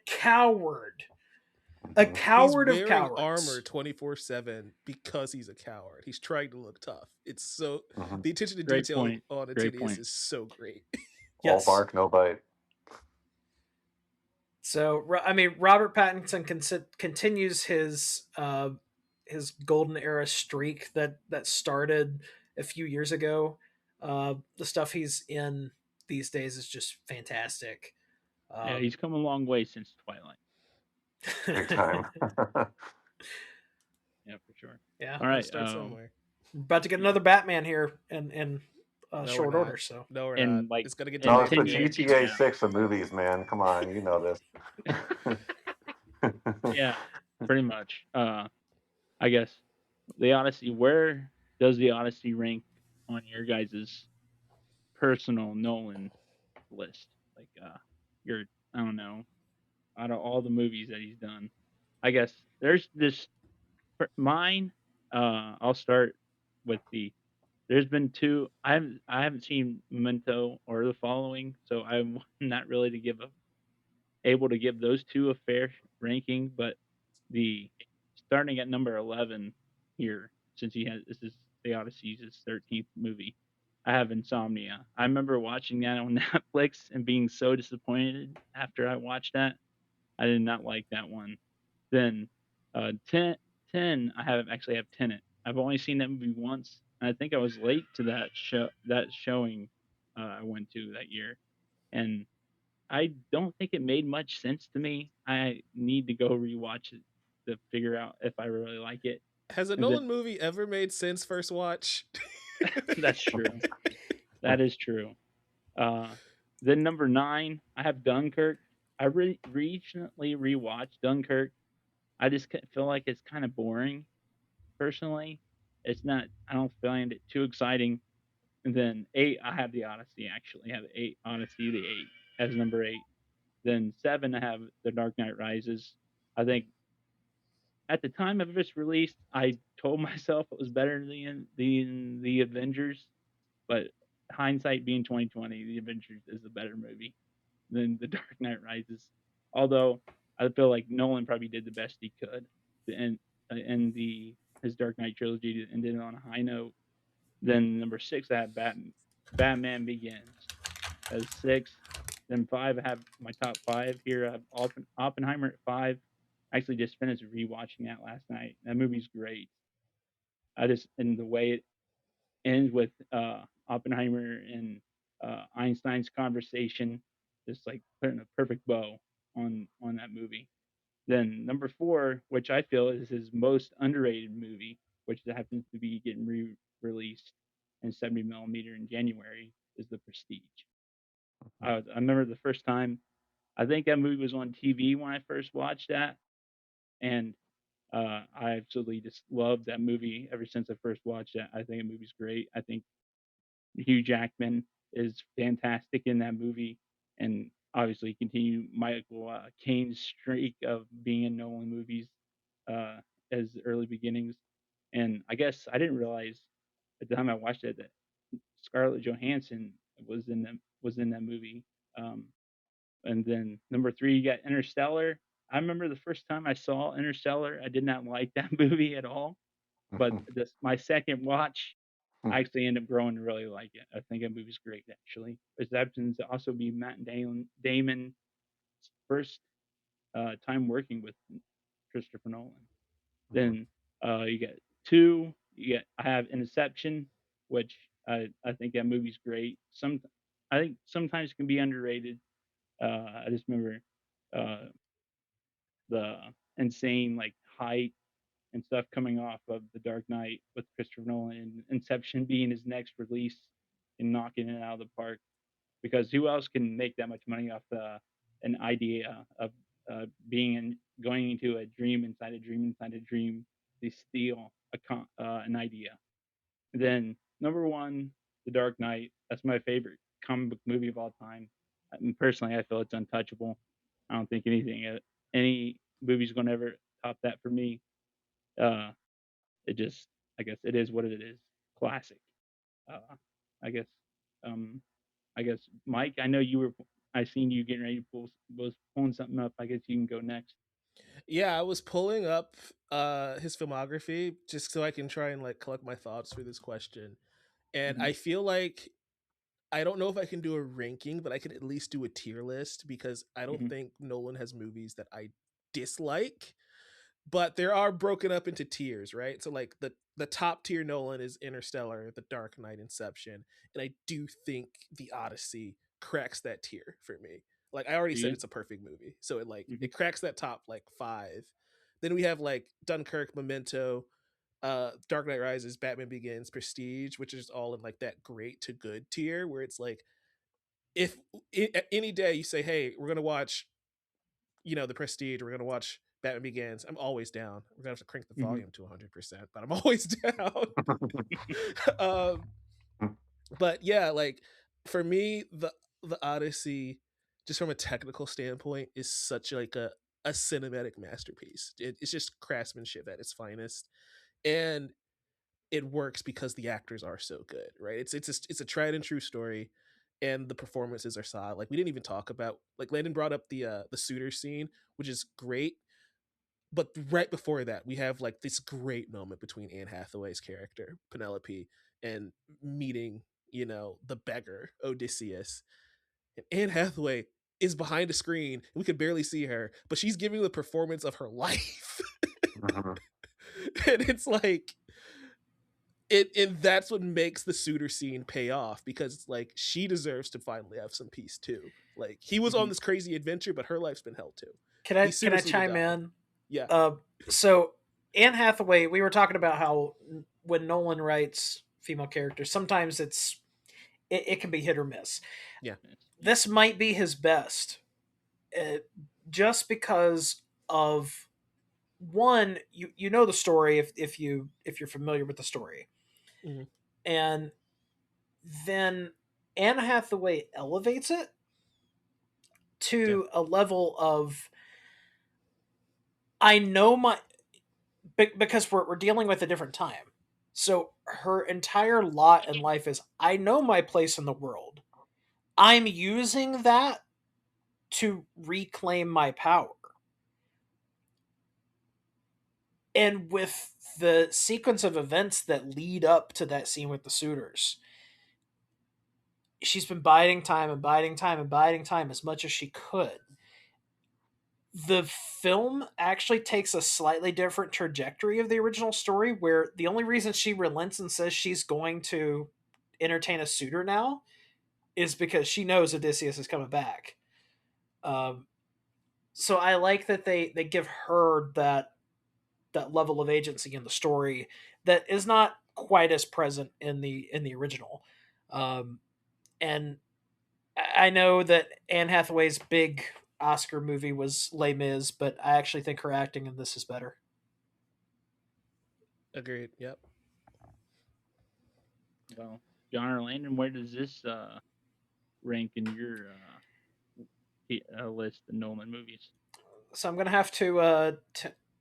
He's coward of wearing armor cowards. 24/7 because he's a coward. He's trying to look tough. It's so Hmm. the attention to Great detail point. on Great Antidius point. is so great. All Yes. bark, no bite. So I mean, Robert Pattinson continues his golden era streak that started a few years ago. The stuff he's in these days is just fantastic. Yeah, Um, he's come a long way since Twilight. Big time. Yeah, for sure. yeah, All Gotta right. start somewhere. we're about to get Yeah, another Batman here in No, we're short not. order. So No, we're not. and like It's gonna get in No, it's delayed the 10 again. years from GTA now. 6 of movies, man. Come on, you know this. Yeah, pretty much. I guess the Odyssey. Where does the Odyssey rank on your guys' personal Nolan list? Like, your I don't know, out of all the movies that he's done. I guess there's this for mine. I'll start with the. There's been two. I haven't seen Memento or The Following, so I'm not really to give a able to give those two a fair ranking. But the starting at number 11 here, since he has this is the Odyssey's his 13th movie. I have Insomnia. I remember watching that on Netflix and being so disappointed after I watched that. I did not like that one. Then 10, 10 I have actually have Tenet. I've only seen that movie once, and I think I was late to that showing I went to that year, and I don't think it made much sense to me. I need to go rewatch it to figure out if I really like it. Has a And then Nolan movie ever made sense first watch? that's true. That is true. Uh, then number 9, I have Dunkirk. I recently rewatched Dunkirk. I just feel like it's kind of boring personally. It's not. I don't find it too exciting. And then 8, I have the Odyssey. Actually, I have 8 Odyssey, the 8 as number 8. Then 7, I have The Dark Knight Rises. I think at the time of its release, I told myself it was better than the Avengers, but hindsight being 2020, the Avengers is a better movie than The Dark Knight Rises. Although I feel like Nolan probably did the best he could to end the his Dark Knight trilogy to end it on a high note. Then number 6, I have Batman Begins as 6. Then 5, I have my top 5 here. I have Oppenheimer at 5. I actually just finished rewatching that last night. That movie's great. I just and the way it ends with Oppenheimer and Einstein's conversation, just like putting a perfect bow on that movie. Then number 4, which I feel is his most underrated movie, which happens to be getting released in 70 millimeter in January, is The Prestige. I remember the first time. I think that movie was on TV when I first watched that, and I absolutely just loved that movie ever since I first watched it. I think the movie's great. I think Hugh Jackman is fantastic in that movie, and obviously continue Michael Caine's streak of being in Nolan movies uh, as early beginnings. And I guess I didn't realize at the time I watched it that Scarlett Johansson was in that movie. Um, and then number 3, you got Interstellar. I remember the first time I saw Interstellar, I did not like that movie at all. But my second watch, I actually ended up growing to really like it. I think that movie's great, actually. It happens to also be Matt Damon's first time working with Christopher Nolan. Then you get 2. I have Inception, which I think that movie's great. I think sometimes can be underrated. I just remember uh, the insane like height and stuff coming off of The Dark Knight with Christopher Nolan and Inception being his next release and knocking it out of the park. Because who else can make that much money off an idea of being going into a dream inside a dream inside a dream to steal an idea? And then number 1, The Dark Knight. That's my favorite comic book movie of all time. I mean, personally, I feel it's untouchable. I don't think any movie's going to ever top that for me. Uh, it just, I guess, it is what it is. Classic. Uh, I guess. Um, I guess, Mike. I know you were. I seen you getting ready to was pulling something up. I guess you can go next. Yeah, I was pulling up his filmography just so I can try and like collect my thoughts for this question. And Hmm. I feel like I don't know if I can do a ranking, but I can at least do a tier list because I don't Hmm. think Nolan has movies that I dislike, but there are broken up into tiers, right? So like the top tier Nolan is Interstellar, The Dark Knight, Inception, and I do think The Odyssey cracks that tier for me. Like I already Do said you? it's a perfect movie. So it like Hmm. it cracks that top like 5. Then we have like Dunkirk, Memento, Dark Knight Rises, Batman Begins, Prestige, which is all in like that great to good tier where it's like if any day you say, "Hey, we're going to watch The Prestige, we're gonna watch Batman Begins," I'm always down. We're gonna have to crank the Hmm. volume to 100%, but I'm always down. um, but yeah, like for me, the Odyssey, just from a technical standpoint, is such like a cinematic masterpiece. It's just craftsmanship at its finest, and it works because the actors are so good, right? It's a tried and true story, and the performances are solid. Like we didn't even talk about, like Landon brought up the suitor scene, which is great, but right before that, we have like this great moment between Anne Hathaway's character Penelope and meeting the beggar Odysseus. And Anne Hathaway is behind a screen, and we could barely see her, but she's giving the performance of her life. And it's like and that's what makes the suitor scene pay off, because it's like she deserves to finally have some peace too. Like he was on Hmm. this crazy adventure, but her life's been hell too. Can I These can I suitors need to chime die. in? Yeah. Uh, so Anne Hathaway, we were talking about how when Nolan writes female characters, sometimes it can be hit or miss. Yeah. Yeah. This might be his best, uh, just because of one, you know the story if you're familiar with the story, Mhm. and then Anne Hathaway elevates it Yeah. to a level of I know my because we're dealing with a different time. So her entire lot in life is I know my place in the world. I'm using that to reclaim my power. And with the sequence of events that lead up to that scene with the suitors, she's been biding time and biding time and biding time as much as she could. The film actually takes a slightly different trajectory of the original story, where the only reason she relents and says she's going to entertain a suitor now is because she knows Odysseus is coming back. Um, so I like that they give her that level of agency in the story that is not quite as present in the original. Um, and I know that Anne Hathaway's big Oscar movie was Les Mis, but I actually think her acting in this is better. Agreed. Yep. Well, John or Landon, where does this rank in your list of Nolan movies? So I'm gonna have to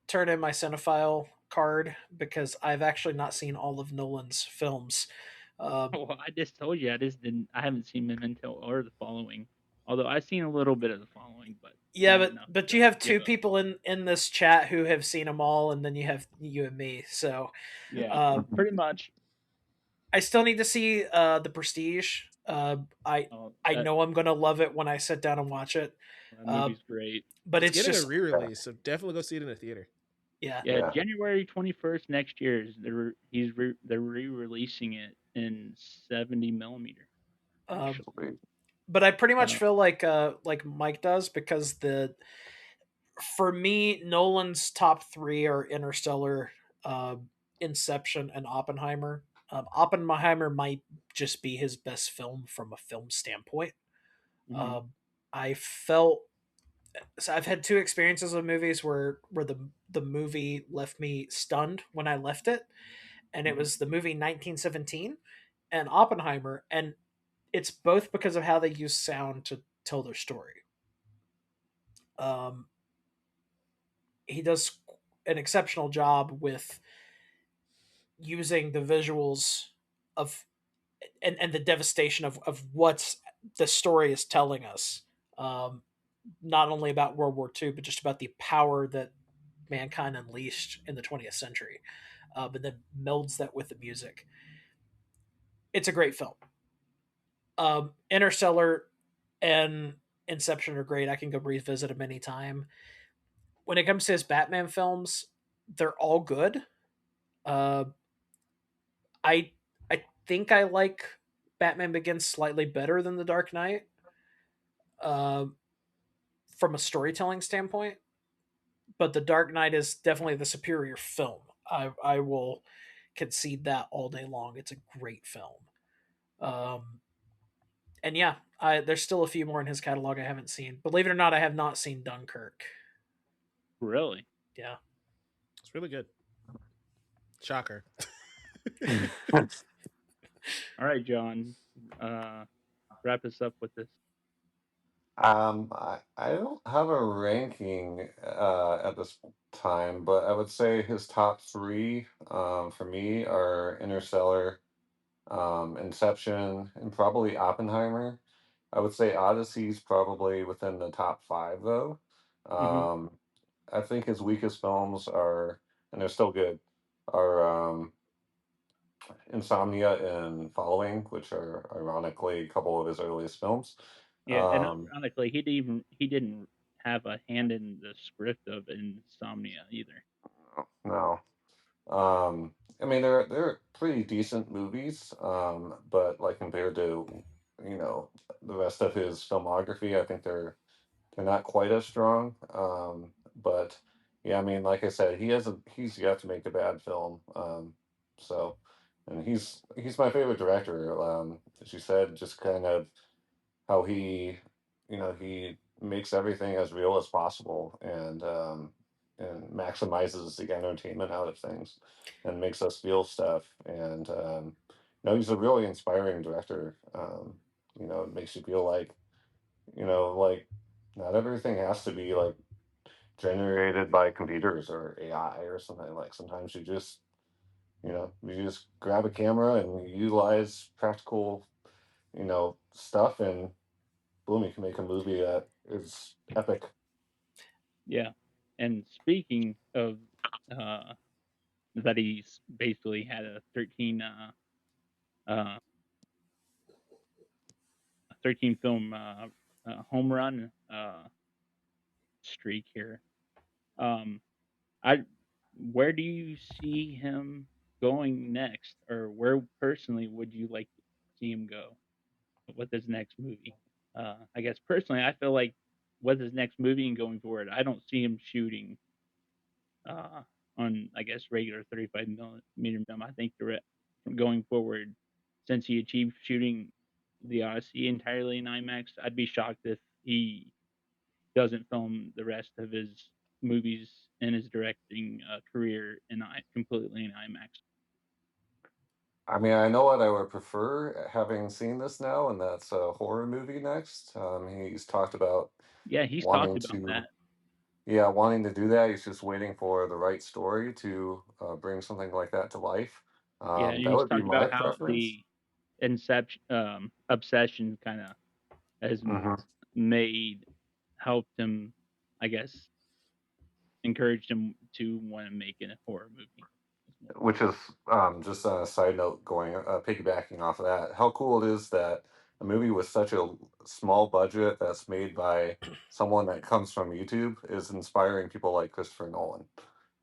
turn in my cinephile card because I've actually not seen all of Nolan's films. Um, Well, I just told you I just didn't. I haven't seen Memento or The Following. Although I've seen a little bit of The Following, but yeah, not but enough but to you have give two a. people in this chat who have seen them all, and then you have you and me. So Yeah, uh, pretty much. I still need to see the Prestige. Oh, I that know I'm gonna love it when I sit down and watch it. that Uh, movie's great. but It's it's getting a just re-release, so definitely go see it in a theater. yeah. Yeah, Yeah. January 21st next year is they're re-releasing it in 70 millimeter. Um, Actually, but I pretty much uh, feel like Mike does because the for me Nolan's top three are Interstellar, uh, Inception, and Oppenheimer. Oppenheimer might just be his best film from a film standpoint. mhm, Um, I felt so I've had two experiences with movies where the movie left me stunned when I left it, and it mhm. was the movie 1917 and Oppenheimer, and it's both because of how they use sound to tell their story. Um, he does. an exceptional job with using the visuals of and the devastation of what the story is telling us. Um, Not only about World War II, but just about the power that mankind unleashed in the 20th century, and then melds that with the music. It's a great film. Interstellar and Inception are great. I can go revisit them anytime. When it comes to his Batman films, they're all good. Uh, I I think I like Batman Begins slightly better than The Dark Knight, uh, from a storytelling standpoint. But The Dark Knight is definitely the superior film. I will concede that all day long. It's a great film. Um, and yeah, there's still a few more in his catalog I haven't seen. Believe it or not, I have not seen Dunkirk. Really? Yeah. It's really good. Shocker. All right, John. Uh, Wrap us up with this. I don't have a ranking at this time, but I would say his top three for me are Interstellar, Inception, and probably Oppenheimer. I would say Odyssey's probably within the top five though. Hmm. Um, I think his weakest films are, and they're still good, are Insomnia and Following, which are ironically a couple of his earliest films. Yeah, and Um, ironically, he didn't have a hand in the script of Insomnia either. no. I mean they're pretty decent movies, but like compared to the rest of his filmography, I think they're not quite as strong. But yeah, I mean, like I said, he's yet to make a bad film. So, and he's my favorite director. As you said, just kind of how he makes everything as real as possible and maximizes the entertainment out of things and makes us feel stuff. And he's a really inspiring director. It makes you feel like not everything has to be like generated by computers or AI or something. Like sometimes you just grab a camera and you utilize practical stuff, and boom, you can make a movie that is epic. Yeah, and speaking of uh, that, he's basically had a uh, 13 film home run streak here. Um, I Where do you see him going next, or where personally would you like to see him go with his next movie? I guess personally, I feel like with his next movie and going forward, I don't see him shooting uh, on, I guess, regular 35 millimeter film. I think from going forward, since he achieved shooting the Odyssey entirely in IMAX, I'd be shocked if he doesn't film the rest of his movies and his directing career completely in IMAX. I mean, I know what I would prefer having seen this now, and that's a horror movie next. He's talked about Yeah, he's talked wanting about that. to, yeah, wanting to do that. He's just waiting for the right story to bring something like that to life. Yeah, and That he's would be talked my about how preference. the Inception obsession kind of has Hmm. made helped him, I guess, encouraged him to want to make a horror movie as well. Which is just on a side note, going piggybacking off of that, how cool it is that a movie with such a small budget that's made by someone that comes from YouTube is inspiring people like Christopher Nolan.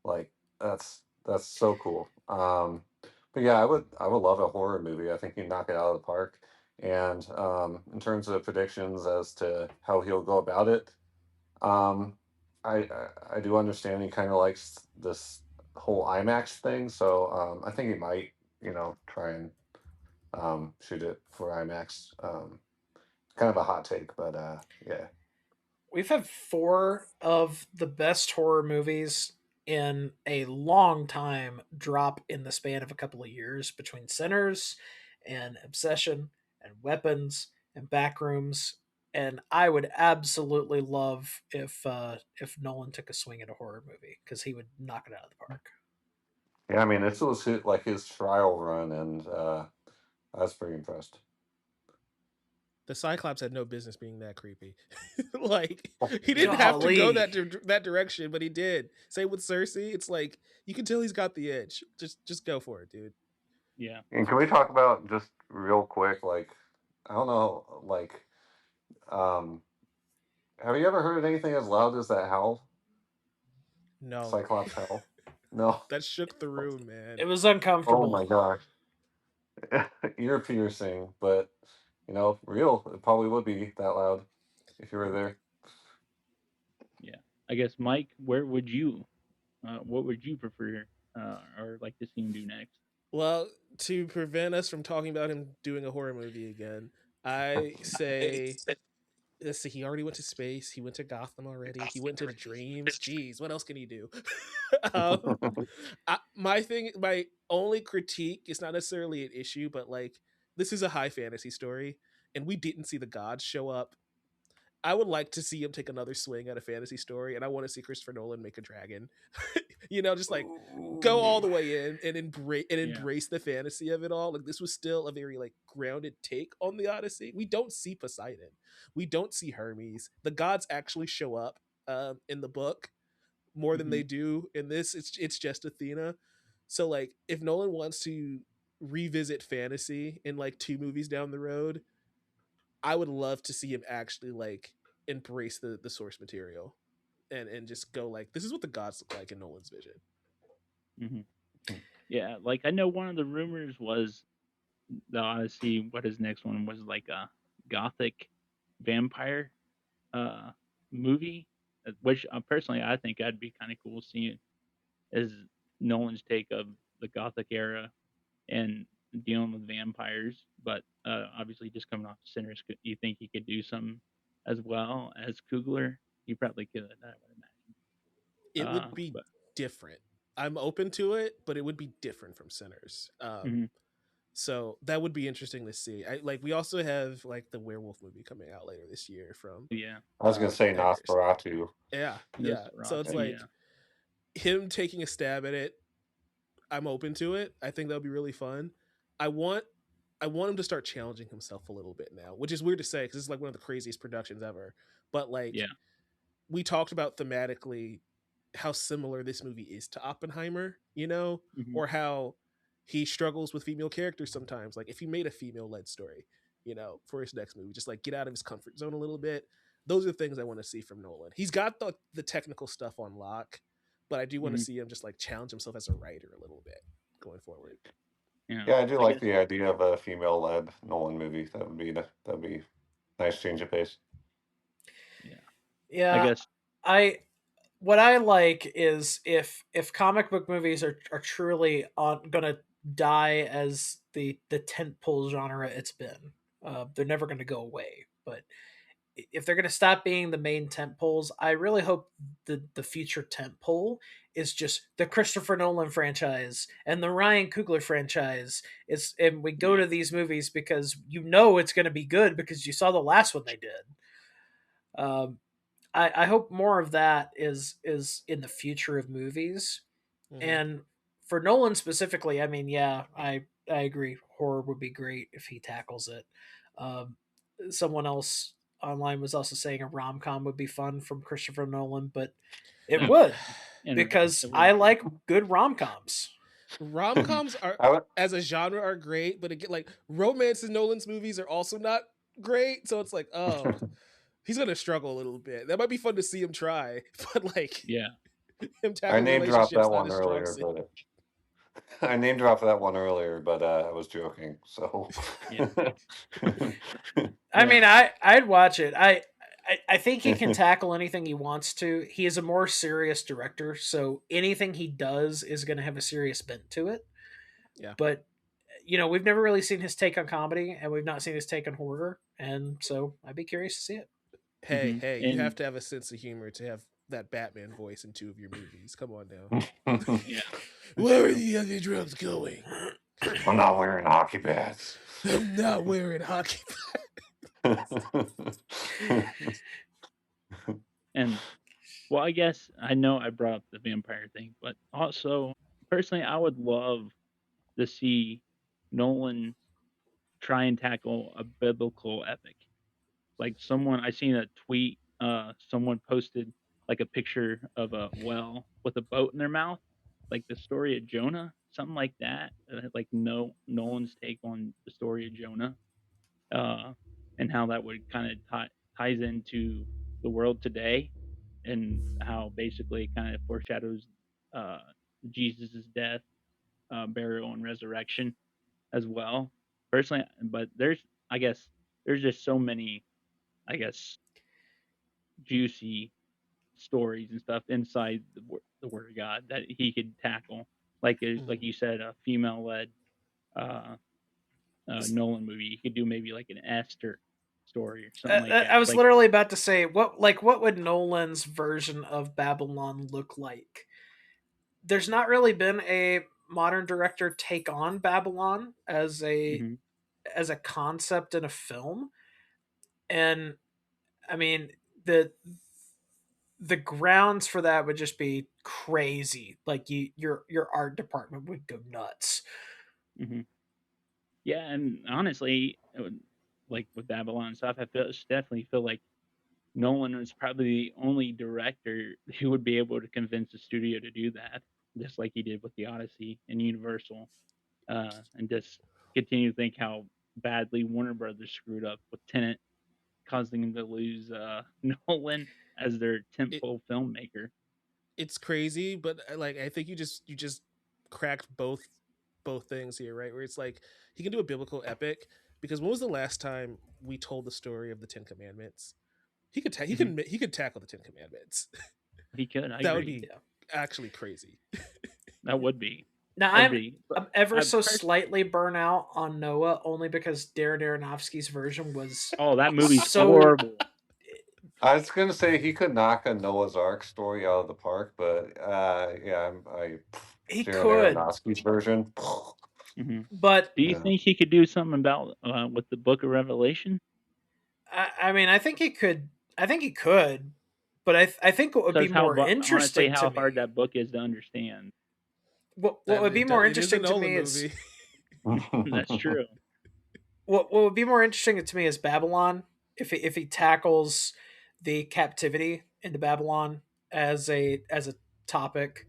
Like that's so cool. But yeah, I would love a horror movie. I think he'd knock it out of the park. And in terms of predictions as to how he'll go about it, um, I do understand he kind of likes this whole IMAX thing, so I think he might, try and shoot it for IMAX. Kind of a hot take, but yeah. We've had four of the best horror movies in a long time drop in the span of a couple of years between Sinners and Obsession and Weapons and Backrooms and I would absolutely love if Nolan took a swing at a horror movie because he would knock it out of the park. Yeah, I mean, this was like his trial run, and I was pretty impressed. The Cyclops had no business being that creepy. Like Oh, he didn't have to go Golly. that direction, but he did. Same with Cersei. It's like you can tell he's got the itch. Just go for it, dude. Yeah. and can we talk about just real quick, like, I don't know, like, um, have you ever heard anything as loud as that howl? No, Cyclops howl? No. that shook the room, man. It was Oh uncomfortable. my gosh. Ear piercing, but real. It probably would be that loud if you were there. Yeah. I guess Mike, what would you prefer or like to see him do next? Well, to prevent us from talking about him doing a horror movie again, I say let's see. He already went to space. He went to Gotham already. He went to dreams. Jeez, what else can he do? um, my only critique is not necessarily an issue, but like this is a high fantasy story, and we didn't see the gods show up. I would like to see him take another swing at a fantasy story, and I want to see Christopher Nolan make a dragon. Just like go all the way in and Yeah. embrace the fantasy of it all. Like this was still a very like grounded take on the Odyssey. We don't see Poseidon, we don't see Hermes. The gods actually show up in the book more than Hmm. they do in this. It's just Athena. So like if Nolan wants to revisit fantasy in like 2 movies down the road, I would love to see him actually like embrace the source material and just go like this is what the gods look like in Nolan's vision. Hmm. Yeah. Like I know one of the rumors was the Odyssey. What his next one was like a gothic vampire uh movie, which personally I think that'd be kind of cool seeing as Nolan's take of the gothic era and dealing with vampires. But obviously, just coming off Sinners, you think he could do something as well as Kugler? He probably could, I would It imagine. would be But different. I'm open to it, but it would be different from Sinners. mhm, So that would be interesting to see. We also have like the werewolf movie coming out later this year from yeah, I was gonna say Eggers. Nosferatu. Yeah. So it's Nosferatu, Yeah. like yeah, him taking a stab at it. I'm open to it. I think that would be really fun. I want I want him to start challenging himself a little bit now, which is weird to say because it's like one of the craziest productions ever. But like yeah, we talked about thematically how similar this movie is to Oppenheimer, hmm, or how he struggles with female characters sometimes. Like if he made a female led story, for his next movie, just like get out of his comfort zone a little bit. Those are things I want to see from Nolan. He's got the technical stuff on lock, but I do want to hmm, see him just like challenge himself as a writer a little bit going forward. yeah. Yeah, I do I like guess, the idea of a female-led Nolan movie. That would be nice change of pace. yeah, I Yeah, guess, I what I like is if comic book movies are truly on gonna die as the tentpole genre it's been, they're never gonna go away. But if they're gonna stop being the main tentpoles, I really hope the future tentpole is just the Christopher Nolan franchise and the Ryan Coogler franchise. And we go yeah, to these movies because it's gonna be good because you saw the last one they did. Um, I hope more of that is in the future of movies. Mm-hmm. And for Nolan specifically, I mean, yeah, I agree. Horror would be great if he tackles it. Um, Someone else online was also saying a rom com would be fun from Christopher Nolan, but it that would would be interesting. because It I would be. like good rom coms. Rom-coms are I would, as a genre are great, but again, like romance in Nolan's movies are also not great. So it's like, oh, he's gonna struggle a little bit. That might be fun to see him try, but like Yeah, him I tackle name dropped relationships that not one his strong earlier, suit. but I name dropped that one earlier, but I was joking. So, yeah, I yeah, mean, I'd watch it. I think he can tackle anything he wants to. He is a more serious director, so anything he does is going to have a serious bent to it. Yeah. But we've never really seen his take on comedy, and we've not seen his take on horror, and so I'd be curious to see it. Hey, hmm, hey, you have and to have a sense of humor to have that Batman voice in 2 of your movies. Come on now. yeah, that's Where are true. the other drugs going? I'm not wearing hockey pads. I'm not wearing hockey. And well, I guess I know I brought up the vampire thing, but also personally, I would love to see Nolan try and tackle a biblical epic. Like someone I seen a tweet, someone posted like a picture of a well with a boat in their mouth, like the story of Jonah, something like that. Like no Nolan's take on the story of Jonah, uh, and how that would kind of ties into the world today, and how basically it kind of foreshadows uh, Jesus' death, burial, and resurrection as well. Personally, but I guess there's just so many, I guess, juicy stories and stuff inside the Word of God that he could tackle. Like Mhm. you said, a female led uh, Nolan movie. He could do maybe like an Esther story or something like I that. was Like, literally about to say what would Nolan's version of Babylon look like? There's not really been a modern director take on Babylon mm-hmm, as a concept in a film, and I mean the the grounds for that would just be crazy. Like your art department would go nuts. mm-hmm. Yeah, and honestly, like with Babylon and stuff, definitely feel like Nolan was probably the only director who would be able to convince the studio to do that, just like he did with the Odyssey and Universal, and just continue to think how badly Warner Brothers screwed up with Tenet, causing them to lose Nolan as their It tentpole filmmaker. it's crazy, but like I think you just cracked both things here, right? Where it's like he can do a biblical epic because when was the last time we told the story of the Ten Commandments? Hmm. He could tackle the Ten Commandments. He could, I That would agree. be Yeah. actually crazy. That would be, Now that'd be. But I'm ever I so pers- slightly burnt out on Noah only because Darren Aronofsky's version was oh, that movie's so horrible. I was gonna say he could knock a Noah's Ark story out of the park, but he Darren could, Aronofsky's version. Hmm. but Do you Yeah. think he could do something about with the Book of Revelation? I mean I think he could. I think he could, but I think what would be Says how, more honestly, interesting to how hard me. that book is to understand. What would be more It is a interesting to Nolan me is movie. That's true. what would be more interesting to me is Babylon if he tackles the captivity into Babylon as a topic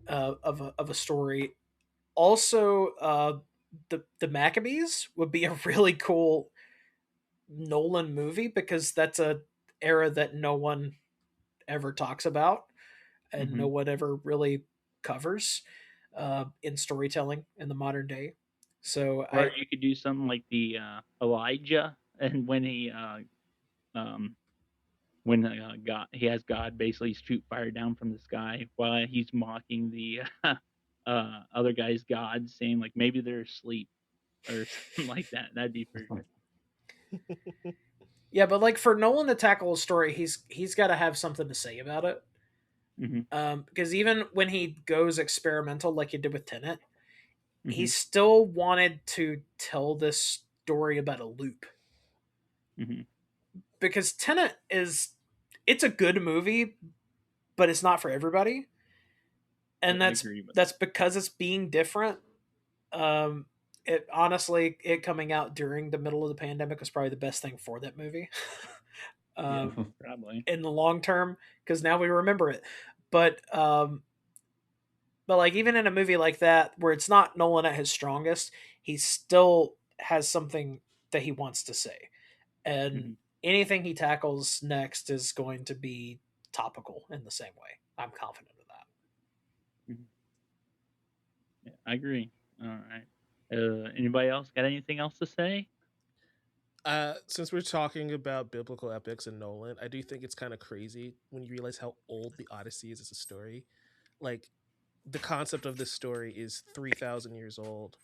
of a story. Also, the Maccabees would be a really cool Nolan movie because that's a era that no one ever talks about and Hmm. no one ever really covers in storytelling in the modern day. So Or I you could do something like the Elijah, and um, when God he has God basically shoot fire down from the sky while he's mocking the other guy's God, saying like maybe they're asleep or something like that. That'd be pretty good. yeah, but like for Nolan to tackle a story, he's got to have something to say about it. Hmm. Because even when he goes experimental, like he did with Tenet, he Hmm. still wanted to tell this story about a loop. Hmm. Because Tenet it's a good movie, but it's not for everybody, and I agree with that's because it's being different. Um, it honestly, it coming out during the middle of the pandemic was probably the best thing for that movie. yeah, um, probably. in the long term, because now we remember it. But but like even in a movie like that where it's not Nolan at his strongest, he still has something that he wants to say, and Hmm. anything he tackles next is going to be topical in the same way. I'm confident of that. Hmm. Yeah, I agree. All right. Anybody else got anything else to say? Since we're talking about biblical epics and Nolan, I do think it's kind of crazy when you realize how old the Odyssey is as a story. Like the concept of this story is 3,000 years old.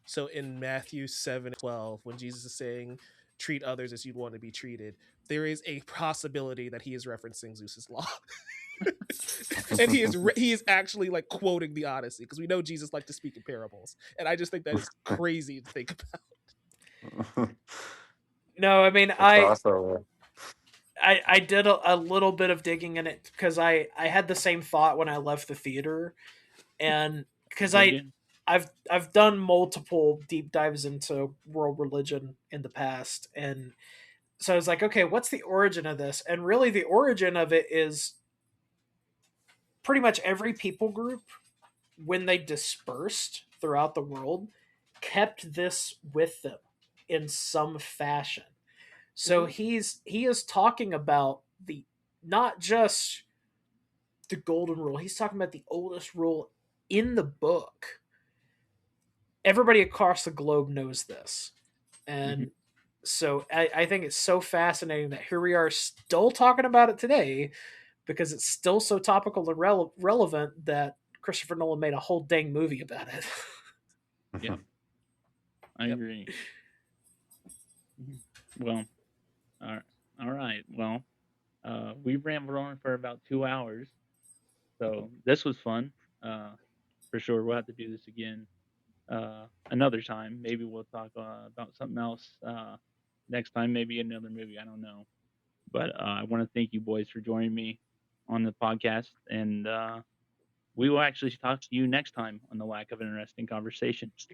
So in Matthew 7:12, when Jesus is saying, treat others as you'd want to be treated, there is a possibility that he is referencing Zeus's law. And he is actually like quoting the Odyssey because we know Jesus liked to speak in parables. And I just think that is crazy to think about. No, I mean, The crossover. I did a little bit of digging in it because I had the same thought when I left the theater, and because Dig in. I've done multiple deep dives into world religion in the past, and so I was like, okay, what's the origin of this? And really, the origin of it is pretty much every people group, when they dispersed throughout the world, kept this with them in some fashion. So he is talking about the not just the golden rule. He's talking about the oldest rule in the book. Everybody across the globe knows this. Mm-hmm. And so I think it's so fascinating that here we are still talking about it today because it's still so topical and relevant that Christopher Nolan made a whole dang movie about it. Yeah, I Yep. agree. Mhm. Well, all right. Well, we've rambled on for about 2 hours, so this was fun. For sure, we'll have to do this again another time. Maybe we'll talk about something else next time. Maybe another movie. I don't know. But I want to thank you boys for joining me on the podcast, and we will actually talk to you next time on the Lack of Interesting Conversations.